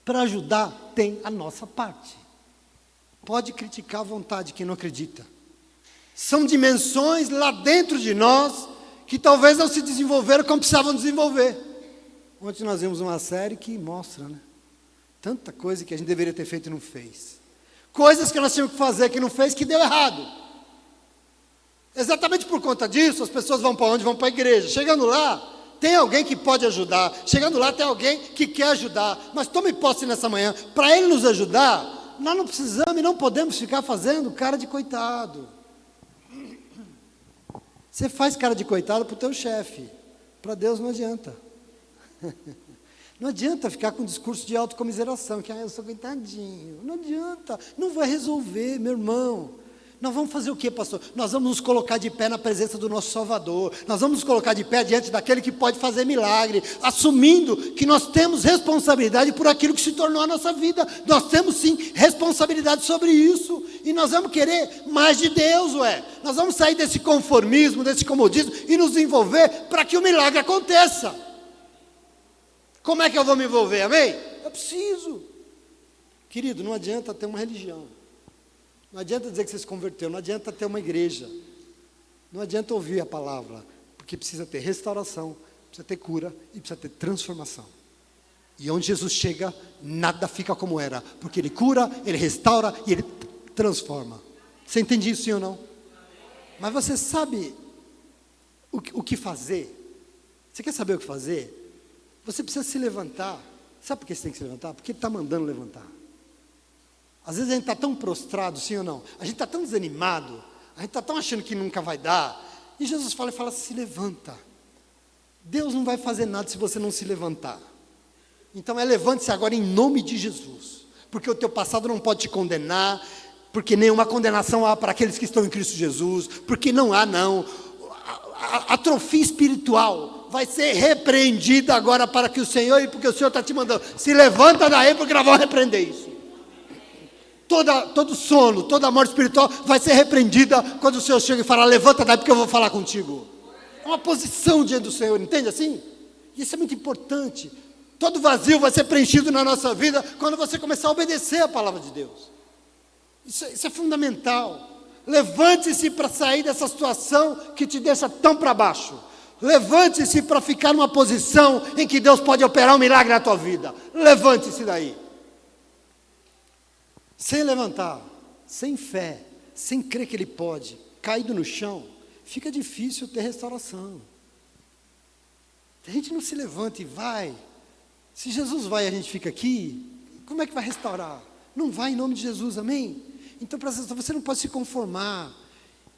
Para ajudar, tem a nossa parte. Pode criticar à vontade quem não acredita. São dimensões lá dentro de nós que talvez não se desenvolveram como precisavam desenvolver. Ontem nós vimos uma série que mostra, né? Tanta coisa que a gente deveria ter feito e não fez. Coisas que nós tínhamos que fazer que não fez, que deu errado. Exatamente por conta disso, as pessoas vão para onde? Vão para a igreja. Chegando lá, tem alguém que pode ajudar. Chegando lá, tem alguém que quer ajudar. Mas tome posse nessa manhã. Para Ele nos ajudar, nós não precisamos e não podemos ficar fazendo cara de coitado. Você faz cara de coitado para o teu chefe. Para Deus não adianta. Não adianta ficar com um discurso de autocomiseração, que eu sou coitadinho. Não adianta, não vai resolver, meu irmão. Nós vamos fazer o quê, pastor? Nós vamos nos colocar de pé na presença do nosso Salvador. Nós vamos nos colocar de pé diante daquele que pode fazer milagre, assumindo que nós temos responsabilidade por aquilo que se tornou a nossa vida. Nós temos sim responsabilidade sobre isso. E nós vamos querer mais de Deus, ué. Nós vamos sair desse conformismo, desse comodismo e nos envolver para que o milagre aconteça. Como é que eu vou me envolver, amém? Eu preciso. Querido, não adianta ter uma religião. Não adianta dizer que você se converteu, não adianta ter uma igreja. Não adianta ouvir a palavra, porque precisa ter restauração, precisa ter cura e precisa ter transformação. E onde Jesus chega, nada fica como era, porque Ele cura, Ele restaura e Ele transforma. Você entende isso, sim ou não? Mas você sabe o que fazer? Você quer saber o que fazer? Você precisa se levantar. Sabe por que você tem que se levantar? Porque Ele está mandando levantar. Às vezes a gente está tão prostrado, sim ou não? A gente está tão desanimado, a gente está tão achando que nunca vai dar. E Jesus fala, se levanta. Deus não vai fazer nada se você não se levantar. Então levante-se agora em nome de Jesus. Porque o teu passado não pode te condenar, porque nenhuma condenação há para aqueles que estão em Cristo Jesus, porque não há não. A atrofia espiritual vai ser repreendida agora para que o Senhor, e porque o Senhor está te mandando, se levanta daí porque nós vamos repreender isso. Todo sono, toda morte espiritual vai ser repreendida quando o Senhor chega e fala, levanta daí porque eu vou falar contigo. É uma posição diante do Senhor, entende assim? E isso é muito importante. Todo vazio vai ser preenchido na nossa vida quando você começar a obedecer a palavra de Deus. Isso é fundamental. Levante-se para sair dessa situação que te deixa tão para baixo. Levante-se para ficar numa posição em que Deus pode operar um milagre na tua vida. Levante-se daí. Sem levantar, sem fé, sem crer que Ele pode, caído no chão, fica difícil ter restauração. A gente não se levanta e vai. Se Jesus vai e a gente fica aqui, como é que vai restaurar? Não vai em nome de Jesus, amém? Então, presta atenção, você não pode se conformar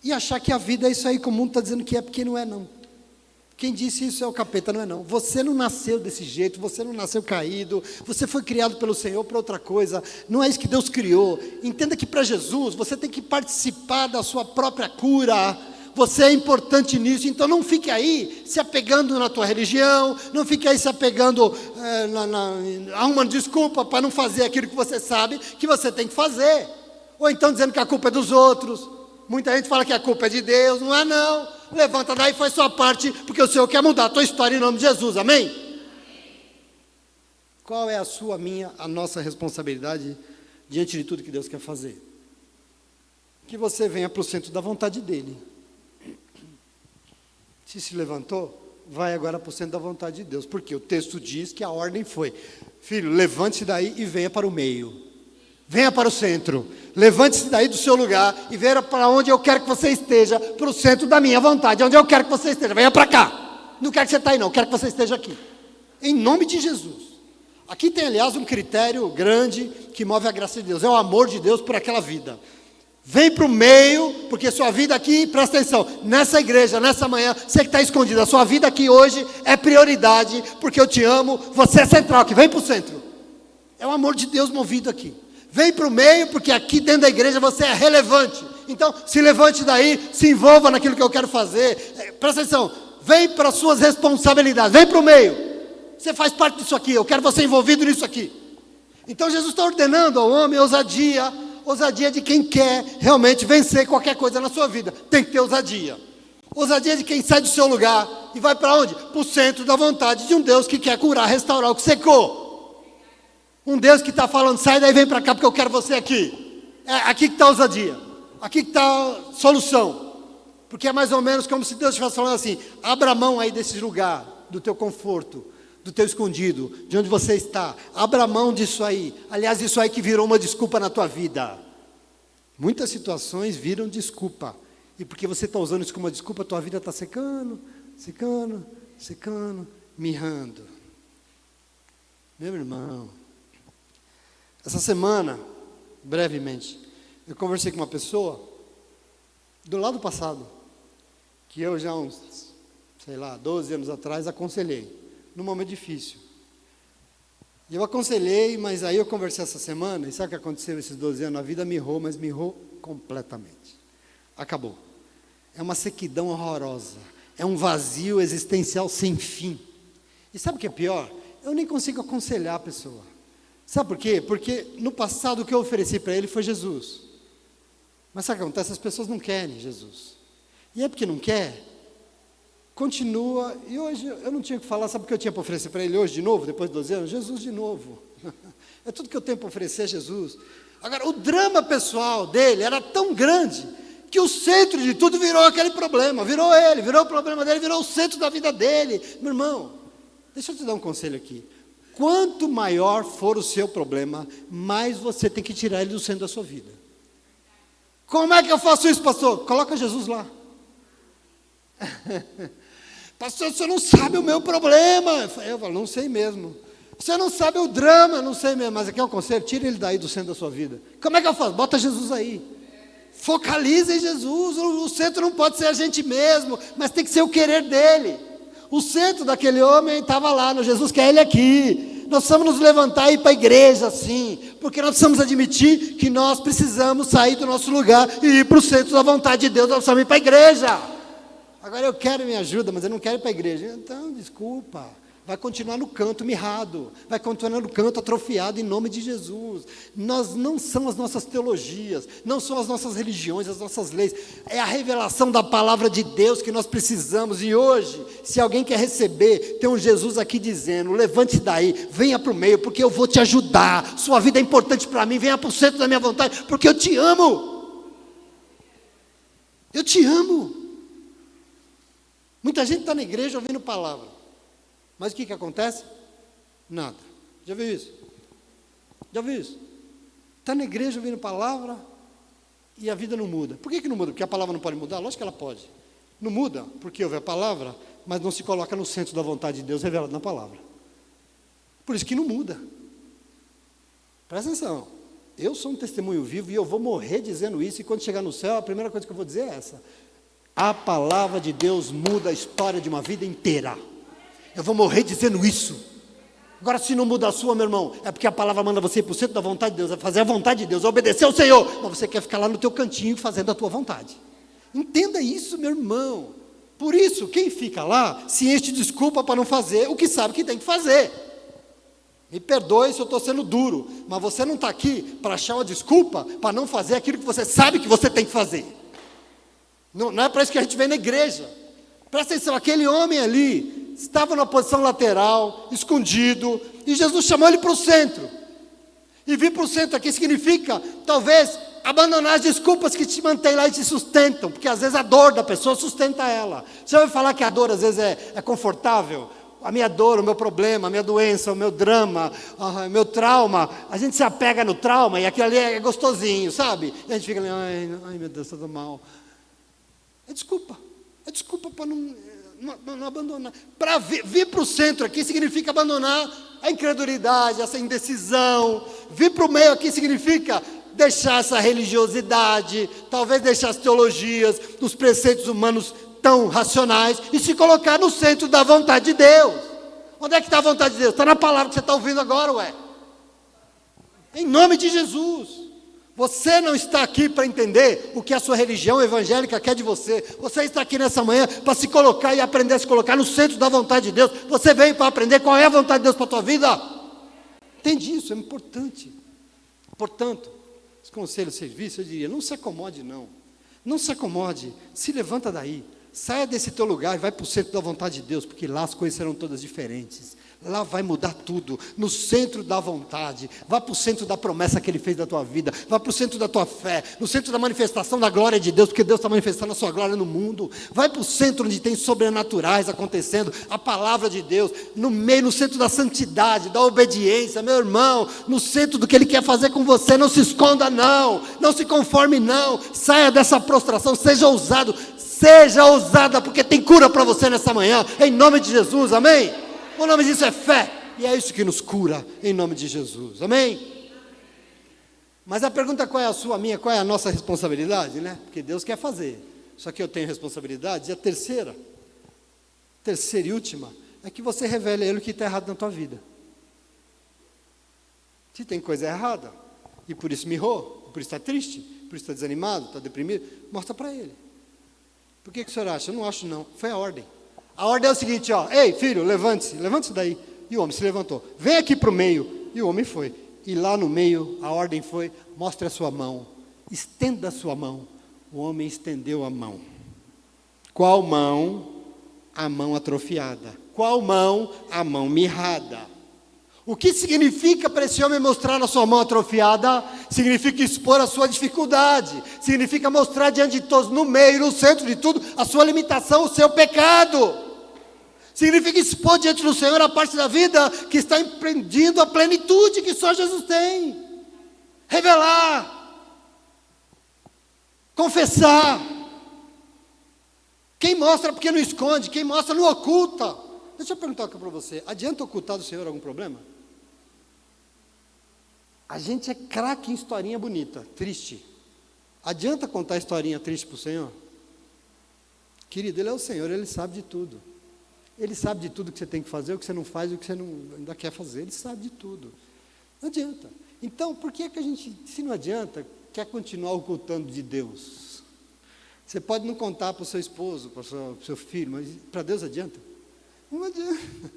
e achar que a vida é isso aí que o mundo está dizendo que é, porque não é não. Quem disse isso é o capeta, não é não. Você não nasceu desse jeito, você não nasceu caído, você foi criado pelo Senhor para outra coisa, não é isso que Deus criou. Entenda que para Jesus, você tem que participar da sua própria cura, você é importante nisso, então não fique aí se apegando na tua religião, não fique aí se apegando a uma desculpa para não fazer aquilo que você sabe que você tem que fazer, ou então dizendo que a culpa é dos outros. Muita gente fala que a culpa é de Deus, não é não, levanta daí e faz sua parte, porque o Senhor quer mudar a tua história em nome de Jesus, amém? Qual é a sua, a nossa responsabilidade diante de tudo que Deus quer fazer? Que você venha para o centro da vontade dEle. Se levantou, vai agora para o centro da vontade de Deus, porque o texto diz que a ordem foi: filho, levante-se daí e venha para o meio, venha para o centro, levante-se daí do seu lugar e venha para onde eu quero que você esteja, para o centro da minha vontade, onde eu quero que você esteja, venha para cá, não quero que você esteja aí não, quero que você esteja aqui, em nome de Jesus. Aqui tem, aliás, um critério grande que move a graça de Deus, é o amor de Deus por aquela vida. Vem para o meio, porque sua vida aqui, presta atenção, nessa igreja, nessa manhã, você que está escondido, a sua vida aqui hoje é prioridade, porque eu te amo, você é central aqui, vem para o centro. É o amor de Deus movido aqui. Vem para o meio, porque aqui dentro da igreja você é relevante. Então, se levante daí, se envolva naquilo que eu quero fazer. Presta atenção, vem para as suas responsabilidades, vem para o meio. Você faz parte disso aqui, eu quero você envolvido nisso aqui. Então, Jesus está ordenando ao homem ousadia de quem quer realmente vencer qualquer coisa na sua vida. Tem que ter ousadia. Ousadia de quem sai do seu lugar e vai para onde? Para o centro da vontade de um Deus que quer curar, restaurar o que secou. Um Deus que está falando, sai daí, vem para cá porque eu quero você aqui. É aqui que está a ousadia. Aqui que está a solução. Porque é mais ou menos como se Deus estivesse falando assim: abra a mão aí desse lugar, do teu conforto, do teu escondido, de onde você está, abra mão disso aí. Aliás, isso aí que virou uma desculpa na tua vida. Muitas situações viram desculpa, e porque você está usando isso como uma desculpa, a tua vida está secando, mirrando. Meu irmão, essa semana, brevemente, eu conversei com uma pessoa, do lado passado, que eu já uns, 12 anos atrás, aconselhei, num momento difícil. E eu aconselhei, mas aí eu conversei essa semana, e sabe o que aconteceu esses 12 anos? A vida mirrou, mas mirrou completamente. Acabou. É uma sequidão horrorosa. É um vazio existencial sem fim. E sabe o que é pior? Eu nem consigo aconselhar a pessoa. Sabe por quê? Porque no passado o que eu ofereci para ele foi Jesus. Mas sabe o que acontece? As pessoas não querem Jesus. E é porque não quer, continua, e hoje eu não tinha que falar, sabe o que eu tinha para oferecer para ele hoje de novo, depois de 12 anos? Jesus de novo. É tudo que eu tenho para oferecer, Jesus. Agora, o drama pessoal dele era tão grande, que o centro de tudo virou aquele problema, virou ele, virou o problema dele, virou o centro da vida dele. Meu irmão, deixa eu te dar um conselho aqui. Quanto maior for o seu problema, mais você tem que tirar ele do centro da sua vida. Como é que eu faço isso, pastor? Coloca Jesus lá. Pastor, você não sabe o meu problema. Eu falo, não sei mesmo. Você não sabe o drama, não sei mesmo. Mas aqui é o conselho, tira ele daí do centro da sua vida. Como é que eu faço? Bota Jesus aí. Focaliza em Jesus. O centro não pode ser a gente mesmo, mas tem que ser o querer dele. O centro daquele homem estava lá, no Jesus quer ele aqui. Nós precisamos nos levantar e ir para a igreja, sim, porque nós precisamos admitir que nós precisamos sair do nosso lugar e ir para o centro da vontade de Deus. Nós precisamos ir para a igreja. Agora eu quero minha ajuda, mas eu não quero ir para a igreja. Então, desculpa, vai continuar no canto mirrado, vai continuar no canto atrofiado em nome de Jesus. Nós não são as nossas teologias, não são as nossas religiões, as nossas leis, é a revelação da palavra de Deus que nós precisamos. E hoje, se alguém quer receber, tem um Jesus aqui dizendo, levante daí, venha para o meio, porque eu vou te ajudar, sua vida é importante para mim, venha para o centro da minha vontade, porque eu te amo. Eu te amo. Muita gente está na igreja ouvindo palavra, mas o que acontece? Nada. Já viu isso? Já viu isso? Está na igreja ouvindo palavra e a vida não muda. Por que não muda? Porque a palavra não pode mudar? Lógico que ela pode. Não muda porque ouve a palavra, mas não se coloca no centro da vontade de Deus revelada na palavra. Por isso que não muda. Presta atenção. Eu sou um testemunho vivo e eu vou morrer dizendo isso, e quando chegar no céu, a primeira coisa que eu vou dizer é essa: a palavra de Deus muda a história de uma vida inteira. Eu vou morrer dizendo isso. Agora, se não muda a sua, meu irmão, é porque a palavra manda você ir para o centro da vontade de Deus, é fazer a vontade de Deus, é obedecer ao Senhor. Mas você quer ficar lá no teu cantinho fazendo a tua vontade. Entenda isso, meu irmão. Por isso, quem fica lá se enche de desculpa para não fazer o que sabe que tem que fazer. Me perdoe se eu estou sendo duro, mas você não está aqui para achar uma desculpa para não fazer aquilo que você sabe que você tem que fazer. Não é para isso que a gente vem na igreja. Presta atenção, aquele homem ali estava na posição lateral, escondido, e Jesus chamou ele para o centro. E vir para o centro aqui significa, talvez, abandonar as desculpas que te mantêm lá e te sustentam, porque às vezes a dor da pessoa sustenta ela. Você vai falar que a dor às vezes é confortável? A minha dor, o meu problema, a minha doença, o meu drama, o meu trauma, a gente se apega no trauma e aquilo ali é gostosinho, sabe? E a gente fica ali, ai meu Deus, estou mal. É desculpa para não abandonar. Para vir para o centro aqui significa abandonar a incredulidade, essa indecisão. Vir para o meio aqui significa deixar essa religiosidade, talvez deixar as teologias, os preceitos humanos tão racionais e se colocar no centro da vontade de Deus. Onde é que está a vontade de Deus? Está na palavra que você está ouvindo agora, ué. Em nome de Jesus. Você não está aqui para entender o que a sua religião evangélica quer de você. Você está aqui nessa manhã para se colocar e aprender a se colocar no centro da vontade de Deus. Você veio para aprender qual é a vontade de Deus para a tua vida. Entende isso? É importante. Portanto, os conselhos de serviço, eu diria, não se acomode não. Não se acomode, se levanta daí. Saia desse teu lugar e vai para o centro da vontade de Deus, porque lá as coisas serão todas diferentes. Lá vai mudar tudo, no centro da vontade. Vá para o centro da promessa que Ele fez da tua vida. Vá para o centro da tua fé, no centro da manifestação da glória de Deus, porque Deus está manifestando a sua glória no mundo. Vai para o centro onde tem sobrenaturais acontecendo, a palavra de Deus, no meio, no centro da santidade, da obediência, meu irmão, no centro do que Ele quer fazer com você. Não se esconda não, não se conforme não, saia dessa prostração, seja ousado, seja ousada, porque tem cura para você nessa manhã, em nome de Jesus, amém? O nome disso é fé, e é isso que nos cura, em nome de Jesus, amém? Mas a pergunta qual é a sua, a minha, qual é a nossa responsabilidade, né? Porque Deus quer fazer, só que eu tenho responsabilidade, e a terceira e última, é que você revele a Ele o que está errado na tua vida. Se tem coisa errada, e por isso mirrou, por isso está triste, por isso está desanimado, está deprimido, mostra para Ele. Por que o senhor acha? Eu não acho não, foi a ordem. A ordem é o seguinte, ó, ei filho, levante-se daí. E o homem se levantou, vem aqui para o meio. E o homem foi. E lá no meio, a ordem foi, mostre a sua mão, estenda a sua mão. O homem estendeu a mão. Qual mão? A mão atrofiada. Qual mão? A mão mirrada. O que significa para esse homem mostrar a sua mão atrofiada? Significa expor a sua dificuldade. Significa mostrar diante de todos, no meio, no centro de tudo, a sua limitação, o seu pecado. Significa expor diante do Senhor a parte da vida que está empreendendo a plenitude que só Jesus tem. Revelar. Confessar. Quem mostra porque não esconde, quem mostra não oculta. Deixa eu perguntar aqui para você, adianta ocultar do Senhor algum problema? A gente é craque em historinha bonita, triste. Adianta contar historinha triste para o Senhor? Querido, Ele é o Senhor, Ele sabe de tudo. Ele sabe de tudo que você tem que fazer, o que você não faz, o que você não, ainda quer fazer. Ele sabe de tudo. Não adianta. Então, por que a gente, se não adianta, quer continuar ocultando de Deus? Você pode não contar para o seu esposo, para o seu filho, mas para Deus adianta? Não adianta.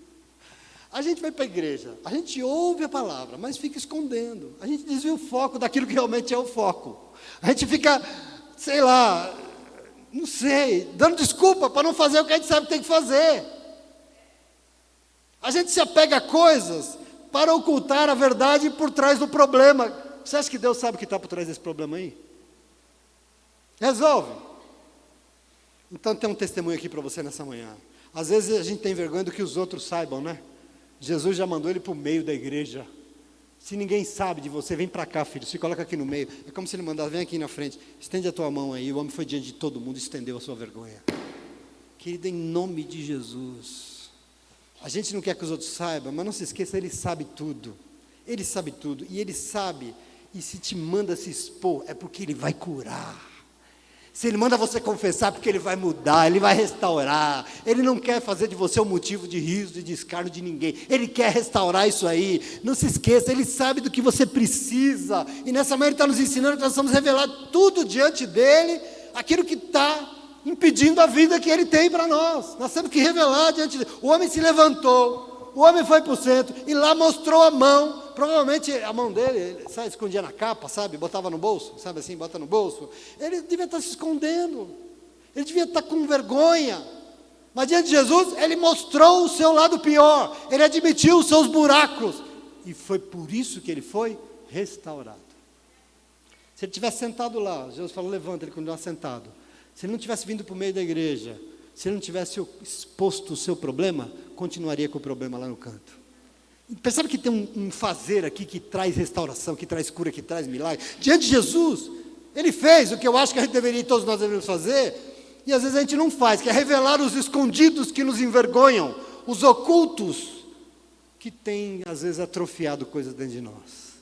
A gente vai para a igreja, a gente ouve a palavra, mas fica escondendo. A gente desvia o foco daquilo que realmente é o foco. A gente fica, sei lá, não sei, dando desculpa para não fazer o que a gente sabe que tem que fazer. A gente se apega a coisas para ocultar a verdade por trás do problema. Você acha que Deus sabe o que está por trás desse problema aí? Resolve. Então tem um testemunho aqui para você nessa manhã. Às vezes a gente tem vergonha do que os outros saibam, né? Jesus já mandou ele para o meio da igreja. Se ninguém sabe de você, vem para cá, filho, se coloca aqui no meio. É como se ele mandasse, vem aqui na frente, estende a tua mão aí. O homem foi diante de todo mundo e estendeu a sua vergonha. Querido, em nome de Jesus. A gente não quer que os outros saibam, mas não se esqueça, Ele sabe tudo. Ele sabe tudo, e Ele sabe, e se te manda se expor, é porque Ele vai curar. Se Ele manda você confessar, é porque Ele vai mudar, Ele vai restaurar. Ele não quer fazer de você um motivo de riso, de descargo de ninguém. Ele quer restaurar isso aí. Não se esqueça, Ele sabe do que você precisa. E nessa manhã Ele está nos ensinando que nós vamos revelar tudo diante dEle, aquilo que está impedindo a vida que Ele tem para nós. Nós temos que revelar diante dele. O homem se levantou, o homem foi para o centro e lá mostrou a mão. Provavelmente a mão dele, ele, sabe, escondia na capa, sabe, botava no bolso, sabe assim, bota no bolso. Ele devia estar se escondendo, ele devia estar com vergonha. Mas diante de Jesus, ele mostrou o seu lado pior, ele admitiu os seus buracos, e foi por isso que ele foi restaurado. Se ele tivesse sentado lá, Jesus falou, levanta, ele continuava sentado. Se ele não tivesse vindo para o meio da igreja, se ele não tivesse exposto o seu problema, continuaria com o problema lá no canto. Percebe que tem um fazer aqui que traz restauração, que traz cura, que traz milagre. Diante de Jesus, ele fez o que eu acho que a gente deveria, todos nós deveríamos fazer, e às vezes a gente não faz, que é revelar os escondidos que nos envergonham, os ocultos que têm às vezes atrofiado coisas dentro de nós.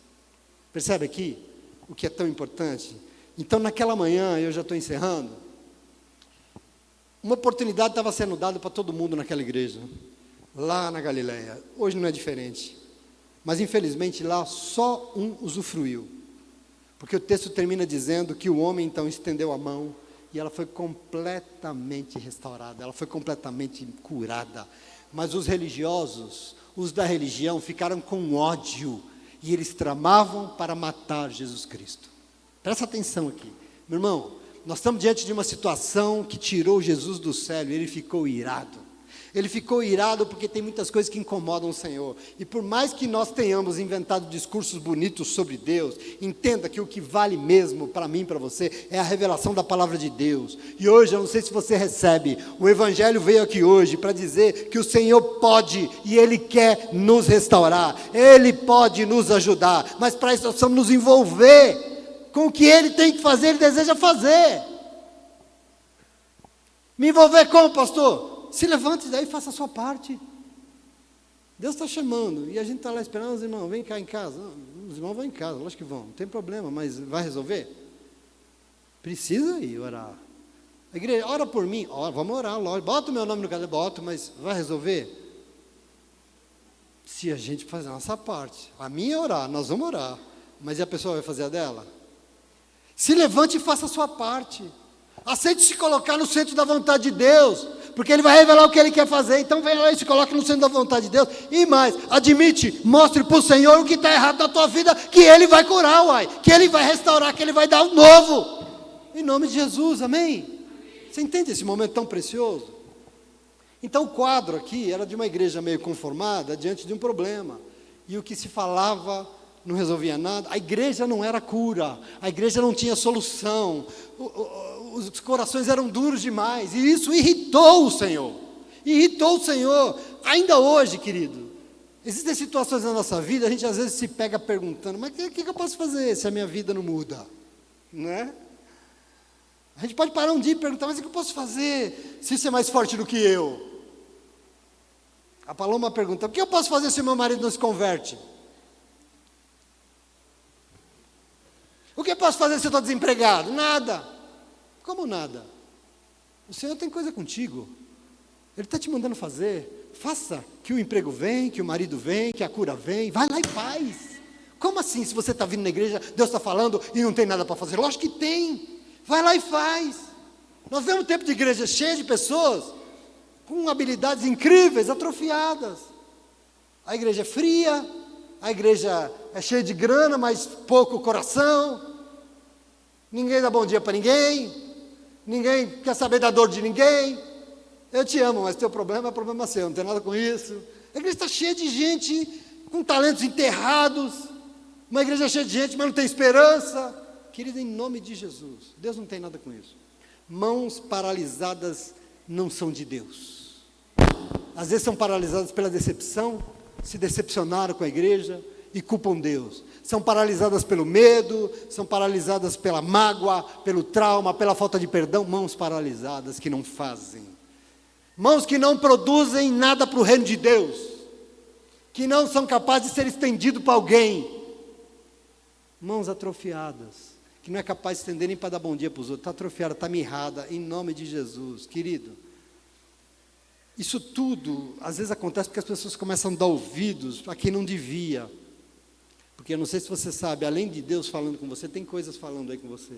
Percebe aqui o que é tão importante? Então naquela manhã, eu já estou encerrando, uma oportunidade estava sendo dada para todo mundo naquela igreja, lá na Galileia. Hoje não é diferente, mas infelizmente lá só um usufruiu, porque o texto termina dizendo que o homem então estendeu a mão, e ela foi completamente restaurada, ela foi completamente curada. Mas os religiosos, os da religião, ficaram com ódio, e eles tramavam para matar Jesus Cristo. Presta atenção aqui, meu irmão, nós estamos diante de uma situação que tirou Jesus do céu, e ele ficou irado. Ele ficou irado porque tem muitas coisas que incomodam o Senhor. E por mais que nós tenhamos inventado discursos bonitos sobre Deus, entenda que o que vale mesmo para mim e para você é a revelação da palavra de Deus. E hoje, eu não sei se você recebe, o Evangelho veio aqui hoje para dizer que o Senhor pode e Ele quer nos restaurar. Ele pode nos ajudar, mas para isso nós precisamos nos envolver com o que Ele tem que fazer, Ele deseja fazer. Me envolver como, pastor? Se levante daí e faça a sua parte. Deus está chamando, e a gente está lá esperando os irmãos, vem cá em casa. Não, os irmãos vão em casa, lógico que vão, não tem problema, mas vai resolver? Precisa ir orar. A igreja, ora por mim, ora, vamos orar, lógico, bota o meu nome no caderno, boto, mas vai resolver? Se a gente fazer a nossa parte, a minha é orar, nós vamos orar, mas e a pessoa vai fazer a dela? Se levante e faça a sua parte. Aceite se colocar no centro da vontade de Deus, porque Ele vai revelar o que Ele quer fazer. Então vem lá e se coloca no centro da vontade de Deus. E mais, admite, mostre para o Senhor o que está errado na tua vida, que Ele vai curar, uai, que Ele vai restaurar, que Ele vai dar um novo. Em nome de Jesus, amém? Você entende esse momento tão precioso? Então o quadro aqui era de uma igreja meio conformada diante de um problema. E o que se falava não resolvia nada. A igreja não era cura, a igreja não tinha solução, os corações eram duros demais, e isso irritou o Senhor. Irritou o Senhor. Ainda hoje, querido, existem situações na nossa vida, a gente às vezes se pega perguntando, mas o que eu posso fazer se a minha vida não muda? Né? A gente pode parar um dia e perguntar, mas o que eu posso fazer se isso é mais forte do que eu? A Paloma pergunta, o que eu posso fazer se o meu marido não se converte? O que eu posso fazer se eu estou desempregado? Nada. Como nada? O Senhor tem coisa contigo. Ele está te mandando fazer. Faça, que o emprego vem, que o marido vem, que a cura vem. Vai lá e faz. Como assim, se você está vindo na igreja, Deus está falando e não tem nada para fazer? Lógico que tem. Vai lá e faz. Nós vemos um tempo de igreja cheia de pessoas com habilidades incríveis, atrofiadas. A igreja é fria, a igreja é cheia de grana, mas pouco coração. Ninguém dá bom dia para ninguém. Ninguém quer saber da dor de ninguém. Eu te amo, mas teu problema é problema seu, não tem nada com isso. A igreja está cheia de gente com talentos enterrados. Uma igreja cheia de gente, mas não tem esperança. Querido, em nome de Jesus, Deus não tem nada com isso. Mãos paralisadas não são de Deus. Às vezes são paralisadas pela decepção, se decepcionaram com a igreja e culpam Deus. São paralisadas pelo medo, são paralisadas pela mágoa, pelo trauma, pela falta de perdão. Mãos paralisadas que não fazem. Mãos que não produzem nada para o reino de Deus. Que não são capazes de ser estendido para alguém. Mãos atrofiadas, que não é capaz de estender nem para dar bom dia para os outros. Está atrofiada, está mirrada, em nome de Jesus. Querido, isso tudo, às vezes acontece porque as pessoas começam a dar ouvidos a quem não devia. Porque Porque eu não sei se você sabe, além de Deus falando com você, tem coisas falando aí com você.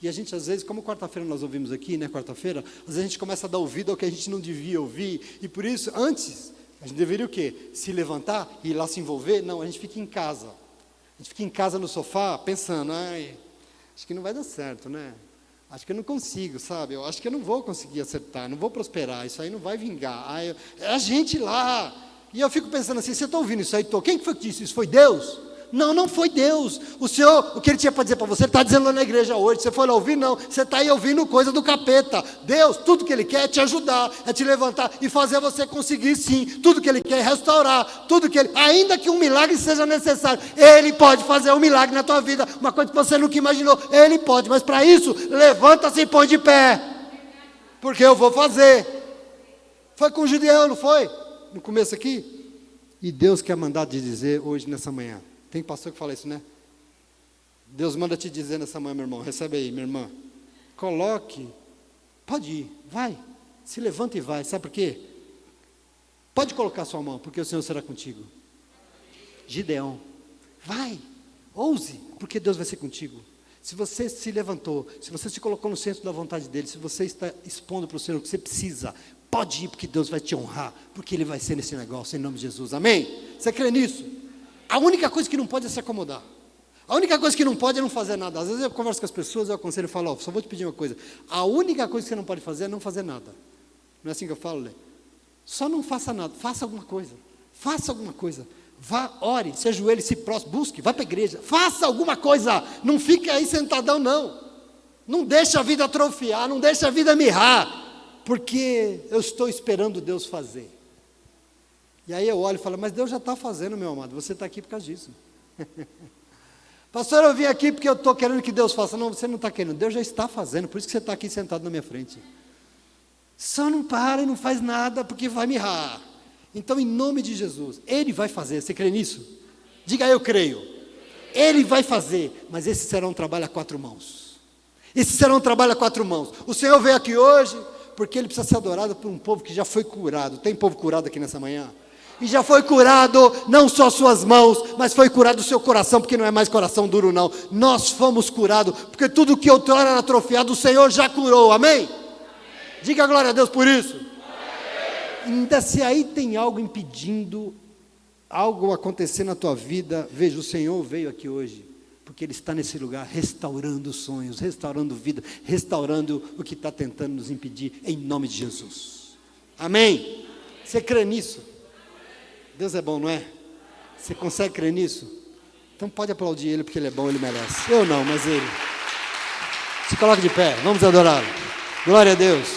E a gente às vezes, como quarta-feira nós ouvimos aqui, né, quarta-feira, às vezes a gente começa a dar ouvido ao que a gente não devia ouvir. E por isso, antes, a gente deveria o quê? Se levantar e ir lá se envolver? Não, a gente fica em casa. A gente fica em casa no sofá, pensando, acho que não vai dar certo, né? Acho que eu não consigo, sabe? Eu acho que eu não vou conseguir acertar, não vou prosperar, isso aí não vai vingar. É a gente lá. E eu fico pensando assim, você está ouvindo isso aí? Quem que foi que disse isso? Foi Deus? Não, não foi Deus. O Senhor, o que Ele tinha para dizer para você, Ele está dizendo lá na igreja hoje. Você foi lá ouvir? Não. Você está aí ouvindo coisa do capeta. Deus, tudo que Ele quer é te ajudar, é te levantar e fazer você conseguir sim. Tudo que Ele quer é restaurar. Tudo que Ele, ainda que um milagre seja necessário, Ele pode fazer um milagre na tua vida. Uma coisa que você nunca imaginou, Ele pode. Mas para isso, levanta-se e põe de pé. Porque eu vou fazer. Foi com o Gideão, não foi? No começo aqui. E Deus quer mandar te dizer hoje, nessa manhã. Tem pastor que fala isso, né? Deus manda te dizer nessa manhã, meu irmão. Recebe aí, minha irmã. Coloque. Pode ir, vai. Se levanta e vai. Sabe por quê? Pode colocar sua mão, porque o Senhor será contigo. Gideão. Vai. Ouse, porque Deus vai ser contigo. Se você se levantou, se você se colocou no centro da vontade dEle, se você está expondo para o Senhor o que você precisa, pode ir, porque Deus vai te honrar, porque Ele vai ser nesse negócio, em nome de Jesus. Amém? Você crê nisso? A única coisa que não pode é se acomodar. A única coisa que não pode é não fazer nada. Às vezes eu converso com as pessoas, eu aconselho e falo, só vou te pedir uma coisa. A única coisa que você não pode fazer é não fazer nada. Não é assim que eu falo, Lê? Só não faça nada, faça alguma coisa. Faça alguma coisa. Vá, ore, se ajoelhe, se prostre, busque, vá para a igreja. Faça alguma coisa. Não fique aí sentadão, não. Não deixe a vida atrofiar, não deixe a vida mirrar. Porque eu estou esperando Deus fazer. E aí eu olho e falo, mas Deus já está fazendo, meu amado, você está aqui por causa disso. Pastor, eu vim aqui porque eu estou querendo que Deus faça. Não, você não está querendo, Deus já está fazendo, por isso que você está aqui sentado na minha frente. Só não para e não faz nada, porque vai mirrar. Então, em nome de Jesus, Ele vai fazer, você crê nisso? Diga, eu creio. Ele vai fazer, mas esse será um trabalho a 4 mãos. Esse será um trabalho a 4 mãos. O Senhor veio aqui hoje, porque Ele precisa ser adorado por um povo que já foi curado. Tem povo curado aqui nessa manhã? E já foi curado, não só suas mãos, mas foi curado o seu coração, porque não é mais coração duro não. Nós fomos curados, porque tudo que outrora era atrofiado, o Senhor já curou, amém? Diga glória a Deus por isso. Ainda se aí tem algo impedindo, algo acontecer na tua vida, veja, o Senhor veio aqui hoje, porque Ele está nesse lugar restaurando sonhos, restaurando vida, restaurando o que está tentando nos impedir, em nome de Jesus, amém? Você crê nisso? Deus é bom, não é? Você consegue crer nisso? Então pode aplaudir Ele, porque Ele é bom, Ele merece. Eu não, mas Ele. Se coloque de pé, vamos adorá-lo. Glória a Deus.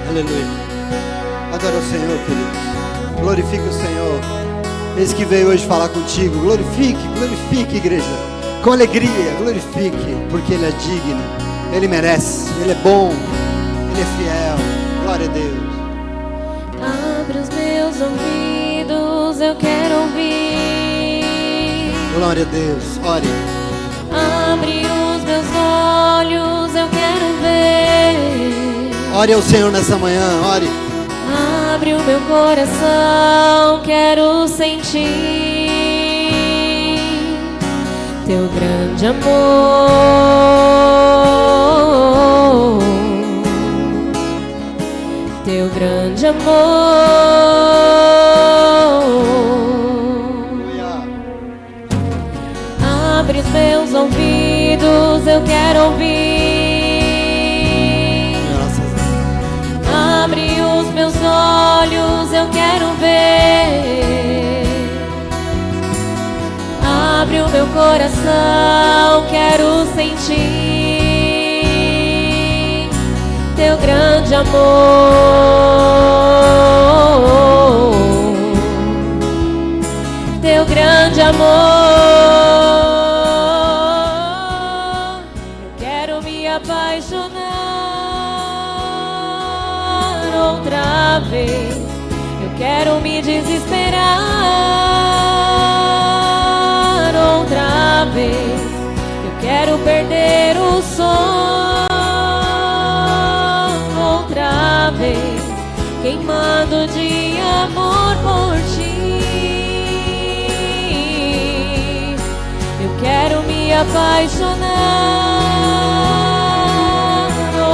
Aleluia. Adora o Senhor, queridos. Glorifique o Senhor. Esse que veio hoje falar contigo. Glorifique, igreja. Com alegria, glorifique, porque Ele é digno, Ele merece, Ele é bom, Ele é fiel. Glória a Deus. Abre os meus ouvidos, eu quero ouvir. Glória a Deus. Ore. Abre os meus olhos, eu quero ver. Ore ao Senhor nessa manhã, ore. Abre o meu coração, quero sentir Teu grande amor, Teu grande amor. Abre os meus ouvidos, eu quero ouvir. Abre os meus olhos, eu quero ver. Abre o meu coração, quero sentir Teu grande amor, Teu grande amor. Eu quero me apaixonar outra vez, eu quero me desesperar outra vez. Eu quero perder o sono outra vez, queimando de amor por ti. Eu quero me apaixonar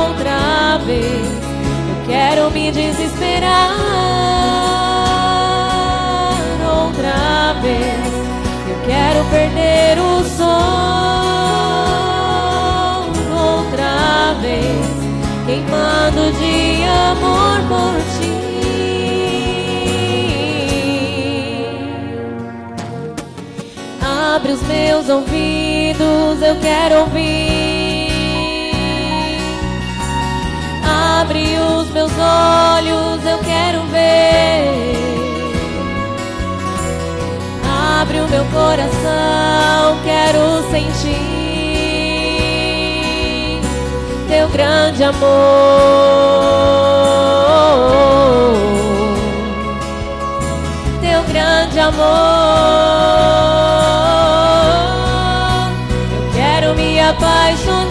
outra vez. Eu quero me desesperar outra vez. Eu quero perder o sono outra vez, queimando de amor por ti. Abre os meus ouvidos, eu quero ouvir. Abre os meus olhos, eu quero ver. Abre o meu coração, quero sentir teu grande amor, teu grande amor. Eu quero me apaixonar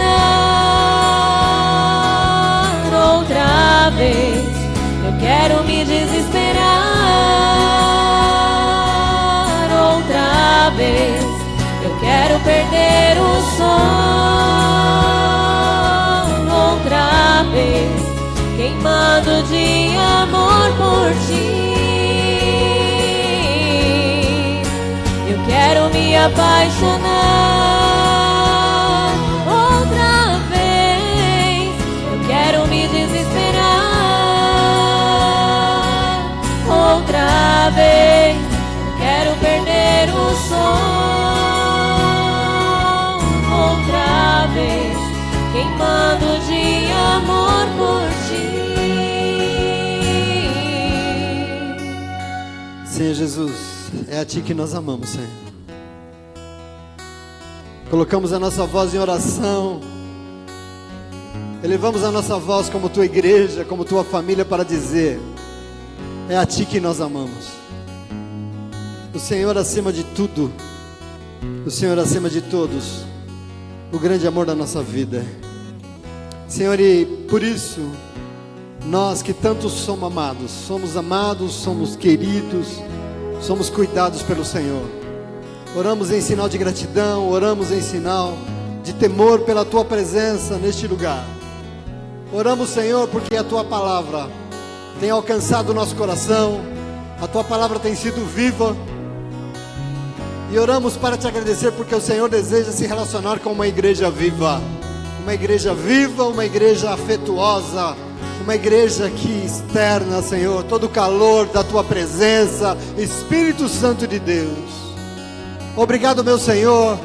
outra vez. Eu quero me desesperar outra vez. Eu quero perder o sono outra vez, queimando de amor por ti. Eu quero me apaixonar outra vez. Eu quero me desesperar outra vez. Eu quero perder o sono outra vez, queimando de amor por ti. Senhor Jesus, é a Ti que nós amamos, Senhor. Colocamos a nossa voz em oração, elevamos a nossa voz como Tua igreja, como Tua família, para dizer: é a Ti que nós amamos. O Senhor acima de tudo, o Senhor acima de todos, o grande amor da nossa vida. Senhor, e por isso, nós que tanto somos amados, somos queridos, somos cuidados pelo Senhor. Oramos em sinal de gratidão, oramos em sinal de temor pela Tua presença neste lugar. Oramos, Senhor, porque a Tua palavra tem alcançado o nosso coração, a Tua palavra tem sido viva. E oramos para Te agradecer porque o Senhor deseja se relacionar com uma igreja viva. Uma igreja viva, uma igreja afetuosa, uma igreja que externa, Senhor, todo o calor da Tua presença, Espírito Santo de Deus. Obrigado, meu Senhor,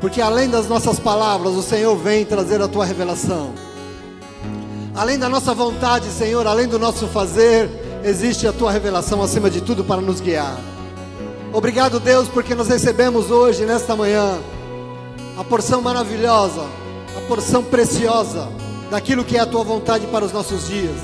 porque além das nossas palavras, o Senhor vem trazer a Tua revelação. Além da nossa vontade, Senhor, além do nosso fazer, existe a Tua revelação acima de tudo para nos guiar. Obrigado, Deus, porque nós recebemos hoje, nesta manhã, a porção maravilhosa, a porção preciosa daquilo que é a Tua vontade para os nossos dias.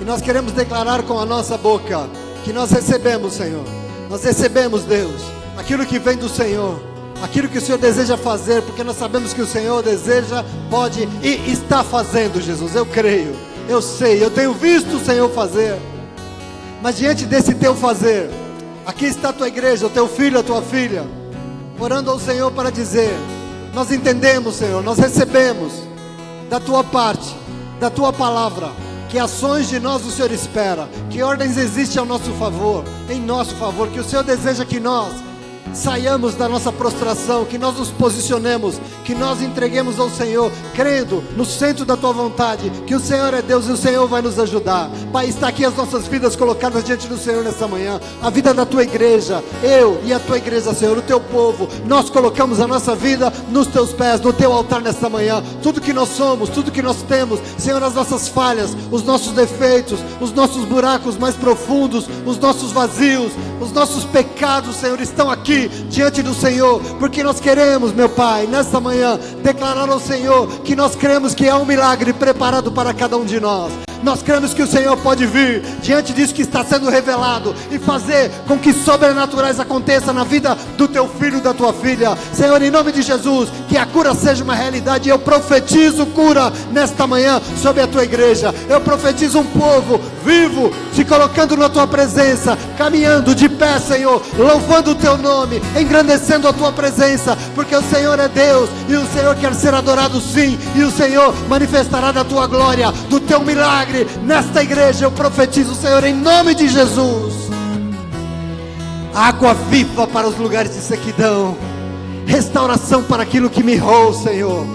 E nós queremos declarar com a nossa boca que nós recebemos, Senhor. Nós recebemos, Deus, aquilo que vem do Senhor, aquilo que o Senhor deseja fazer, porque nós sabemos que o Senhor deseja, pode e está fazendo, Jesus. Eu creio, eu sei, eu tenho visto o Senhor fazer. Mas diante desse Teu fazer, aqui está a Tua igreja, o Teu filho, a Tua filha, orando ao Senhor para dizer: nós entendemos, Senhor, nós recebemos da Tua parte, da Tua palavra, que ações de nós o Senhor espera, que ordens existem ao nosso favor, em nosso favor, que o Senhor deseja que nós saiamos da nossa prostração, que nós nos posicionemos, que nós entreguemos ao Senhor, crendo no centro da Tua vontade, que o Senhor é Deus e o Senhor vai nos ajudar. Pai, está aqui as nossas vidas colocadas diante do Senhor nessa manhã, a vida da Tua igreja, eu e a Tua igreja, Senhor, o Teu povo, nós colocamos a nossa vida nos Teus pés, no Teu altar nesta manhã. Tudo que nós somos, tudo que nós temos, Senhor, as nossas falhas, os nossos defeitos, os nossos buracos mais profundos, os nossos vazios, os nossos pecados, Senhor, estão aqui diante do Senhor, porque nós queremos, meu Pai, nesta manhã, declarar ao Senhor que nós cremos que há um milagre preparado para cada um de nós. Nós cremos que o Senhor pode vir diante disso que está sendo revelado e fazer com que sobrenaturais aconteçam na vida do teu filho e da tua filha. Senhor, em nome de Jesus, que a cura seja uma realidade. Eu profetizo cura nesta manhã sobre a tua igreja. Eu profetizo um povo vivo, se colocando na tua presença, caminhando de pé, Senhor, louvando o teu nome, engrandecendo a tua presença, porque o Senhor é Deus e o Senhor quer ser adorado sim, e o Senhor manifestará da tua glória, do teu milagre nesta igreja. Eu profetizo, Senhor, em nome de Jesus, água viva para os lugares de sequidão, restauração para aquilo que mirrou, Senhor,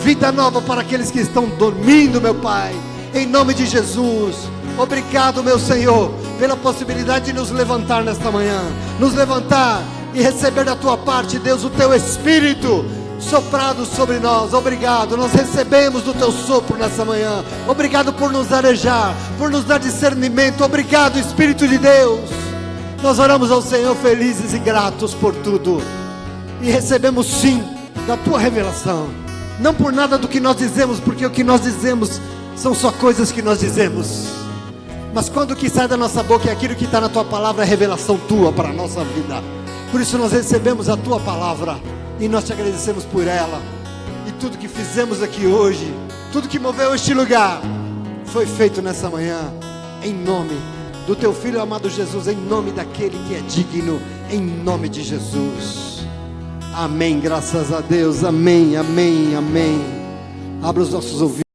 vida nova para aqueles que estão dormindo, meu Pai, em nome de Jesus. Obrigado, meu Senhor, pela possibilidade de nos levantar nesta manhã, nos levantar e receber da tua parte, Deus, o teu Espírito soprado sobre nós. Obrigado, nós recebemos do teu sopro nessa manhã. Obrigado por nos arejar, por nos dar discernimento. Obrigado, Espírito de Deus. Nós oramos ao Senhor felizes e gratos por tudo, e recebemos sim da tua revelação, não por nada do que nós dizemos, porque o que nós dizemos são só coisas que nós dizemos, mas quando o que sai da nossa boca é aquilo que está na tua palavra, é revelação tua para a nossa vida. Por isso nós recebemos a tua palavra e nós te agradecemos por ela. E tudo que fizemos aqui hoje, tudo que moveu este lugar, foi feito nessa manhã em nome do teu Filho amado Jesus, em nome daquele que é digno, em nome de Jesus. Amém, graças a Deus, amém, amém, amém. Abra os nossos ouvidos.